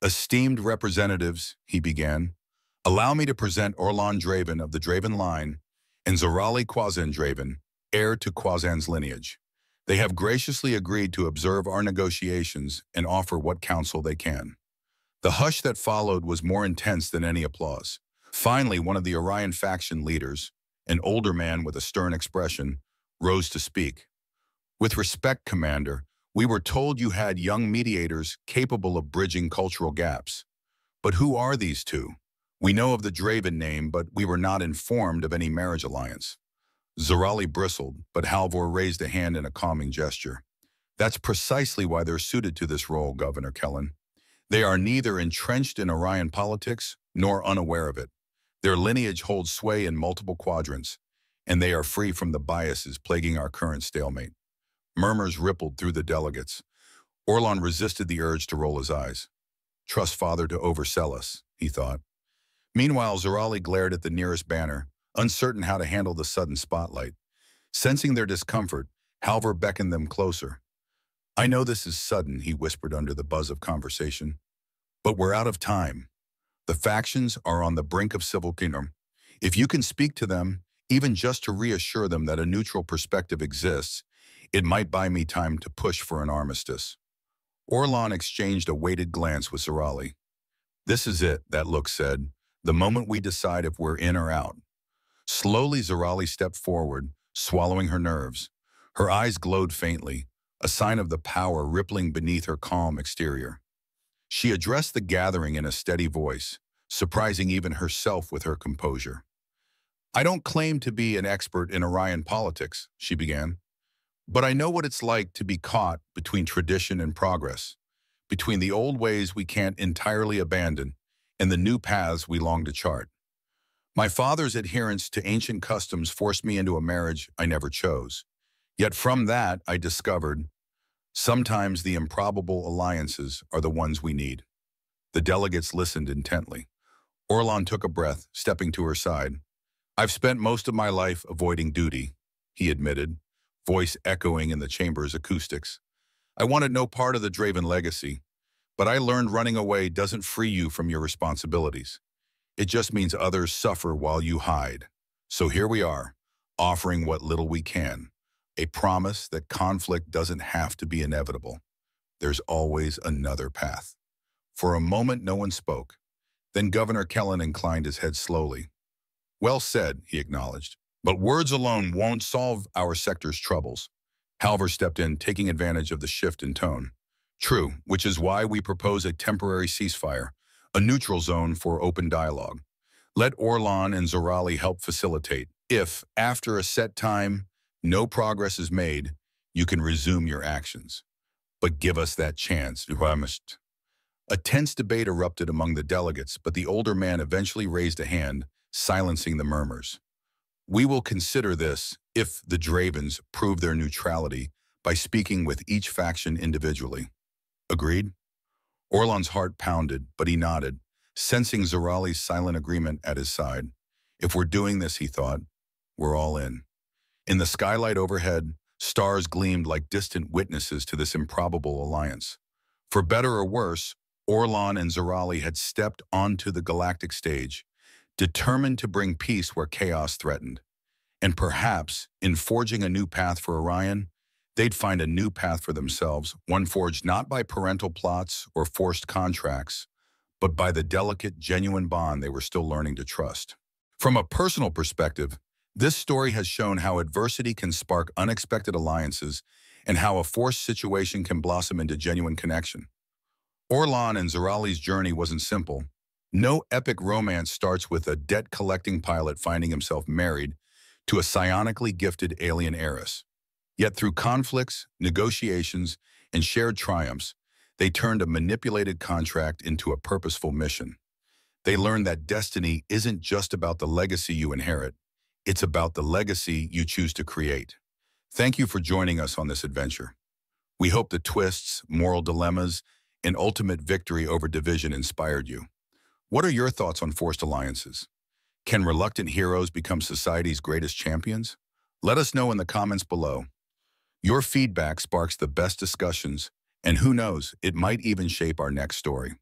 "Esteemed representatives," he began, "allow me to present Orlon Draven of the Draven line and Zorali Quazin Draven, heir to Quazan's lineage. They have graciously agreed to observe our negotiations and offer what counsel they can." The hush that followed was more intense than any applause. Finally, one of the Orion faction leaders, an older man with a stern expression, rose to speak. "With respect, Commander, we were told you had young mediators capable of bridging cultural gaps. But who are these two? We know of the Draven name, but we were not informed of any marriage alliance." Zorali bristled, but Halvor raised a hand in a calming gesture. "That's precisely why they're suited to this role, Governor Kellen. They are neither entrenched in Orion politics nor unaware of it. Their lineage holds sway in multiple quadrants, and they are free from the biases plaguing our current stalemate." Murmurs rippled through the delegates. Orlon resisted the urge to roll his eyes. "Trust Father to oversell us," he thought. Meanwhile, Zorali glared at the nearest banner, uncertain how to handle the sudden spotlight. Sensing their discomfort, Halvor beckoned them closer. "I know this is sudden," he whispered under the buzz of conversation, "but we're out of time. The factions are on the brink of civil kingdom. If you can speak to them, even just to reassure them that a neutral perspective exists, it might buy me time to push for an armistice. Orlon exchanged a weighted glance with Zorali. This is it, that look said, the moment we decide if we're in or out. Slowly, Zorali stepped forward, swallowing her nerves. Her eyes glowed faintly, a sign of the power rippling beneath her calm exterior. She addressed the gathering in a steady voice, surprising even herself with her composure. I don't claim to be an expert in Orion politics, she began, but I know what it's like to be caught between tradition and progress, between the old ways we can't entirely abandon and the new paths we long to chart. My father's adherence to ancient customs forced me into a marriage I never chose. Yet from that, I discovered sometimes the improbable alliances are the ones we need. The delegates listened intently. Orlon took a breath, stepping to her side. I've spent most of my life avoiding duty, he admitted, voice echoing in the chamber's acoustics. I wanted no part of the Draven legacy, but I learned running away doesn't free you from your responsibilities. It just means others suffer while you hide. So here we are, offering what little we can, a promise that conflict doesn't have to be inevitable. There's always another path. For a moment, no one spoke. Then Governor Kellen inclined his head slowly. Well said, he acknowledged, but words alone won't solve our sector's troubles. Halver stepped in, taking advantage of the shift in tone. True, which is why we propose a temporary ceasefire, a neutral zone for open dialogue. Let Orlon and Zorali help facilitate. If, after a set time, no progress is made, you can resume your actions. But give us that chance, you promised. A tense debate erupted among the delegates, but the older man eventually raised a hand, silencing the murmurs. We will consider this if the Dravens prove their neutrality by speaking with each faction individually. Agreed? Orlon's heart pounded, but he nodded, sensing Zorali's silent agreement at his side. If we're doing this, he thought, we're all in. In the skylight overhead, stars gleamed like distant witnesses to this improbable alliance. For better or worse, Orlon and Zorali had stepped onto the galactic stage, determined to bring peace where chaos threatened. And perhaps, in forging a new path for Orion, they'd find a new path for themselves, one forged not by parental plots or forced contracts, but by the delicate, genuine bond they were still learning to trust. From a personal perspective, this story has shown how adversity can spark unexpected alliances and how a forced situation can blossom into genuine connection. Orlon and Zorali's journey wasn't simple. No epic romance starts with a debt-collecting pilot finding himself married to a psionically gifted alien heiress. Yet through conflicts, negotiations, and shared triumphs, they turned a manipulated contract into a purposeful mission. They learned that destiny isn't just about the legacy you inherit, it's about the legacy you choose to create. Thank you for joining us on this adventure. We hope the twists, moral dilemmas, and ultimate victory over division inspired you. What are your thoughts on forced alliances? Can reluctant heroes become society's greatest champions? Let us know in the comments below. Your feedback sparks the best discussions, and who knows, it might even shape our next story.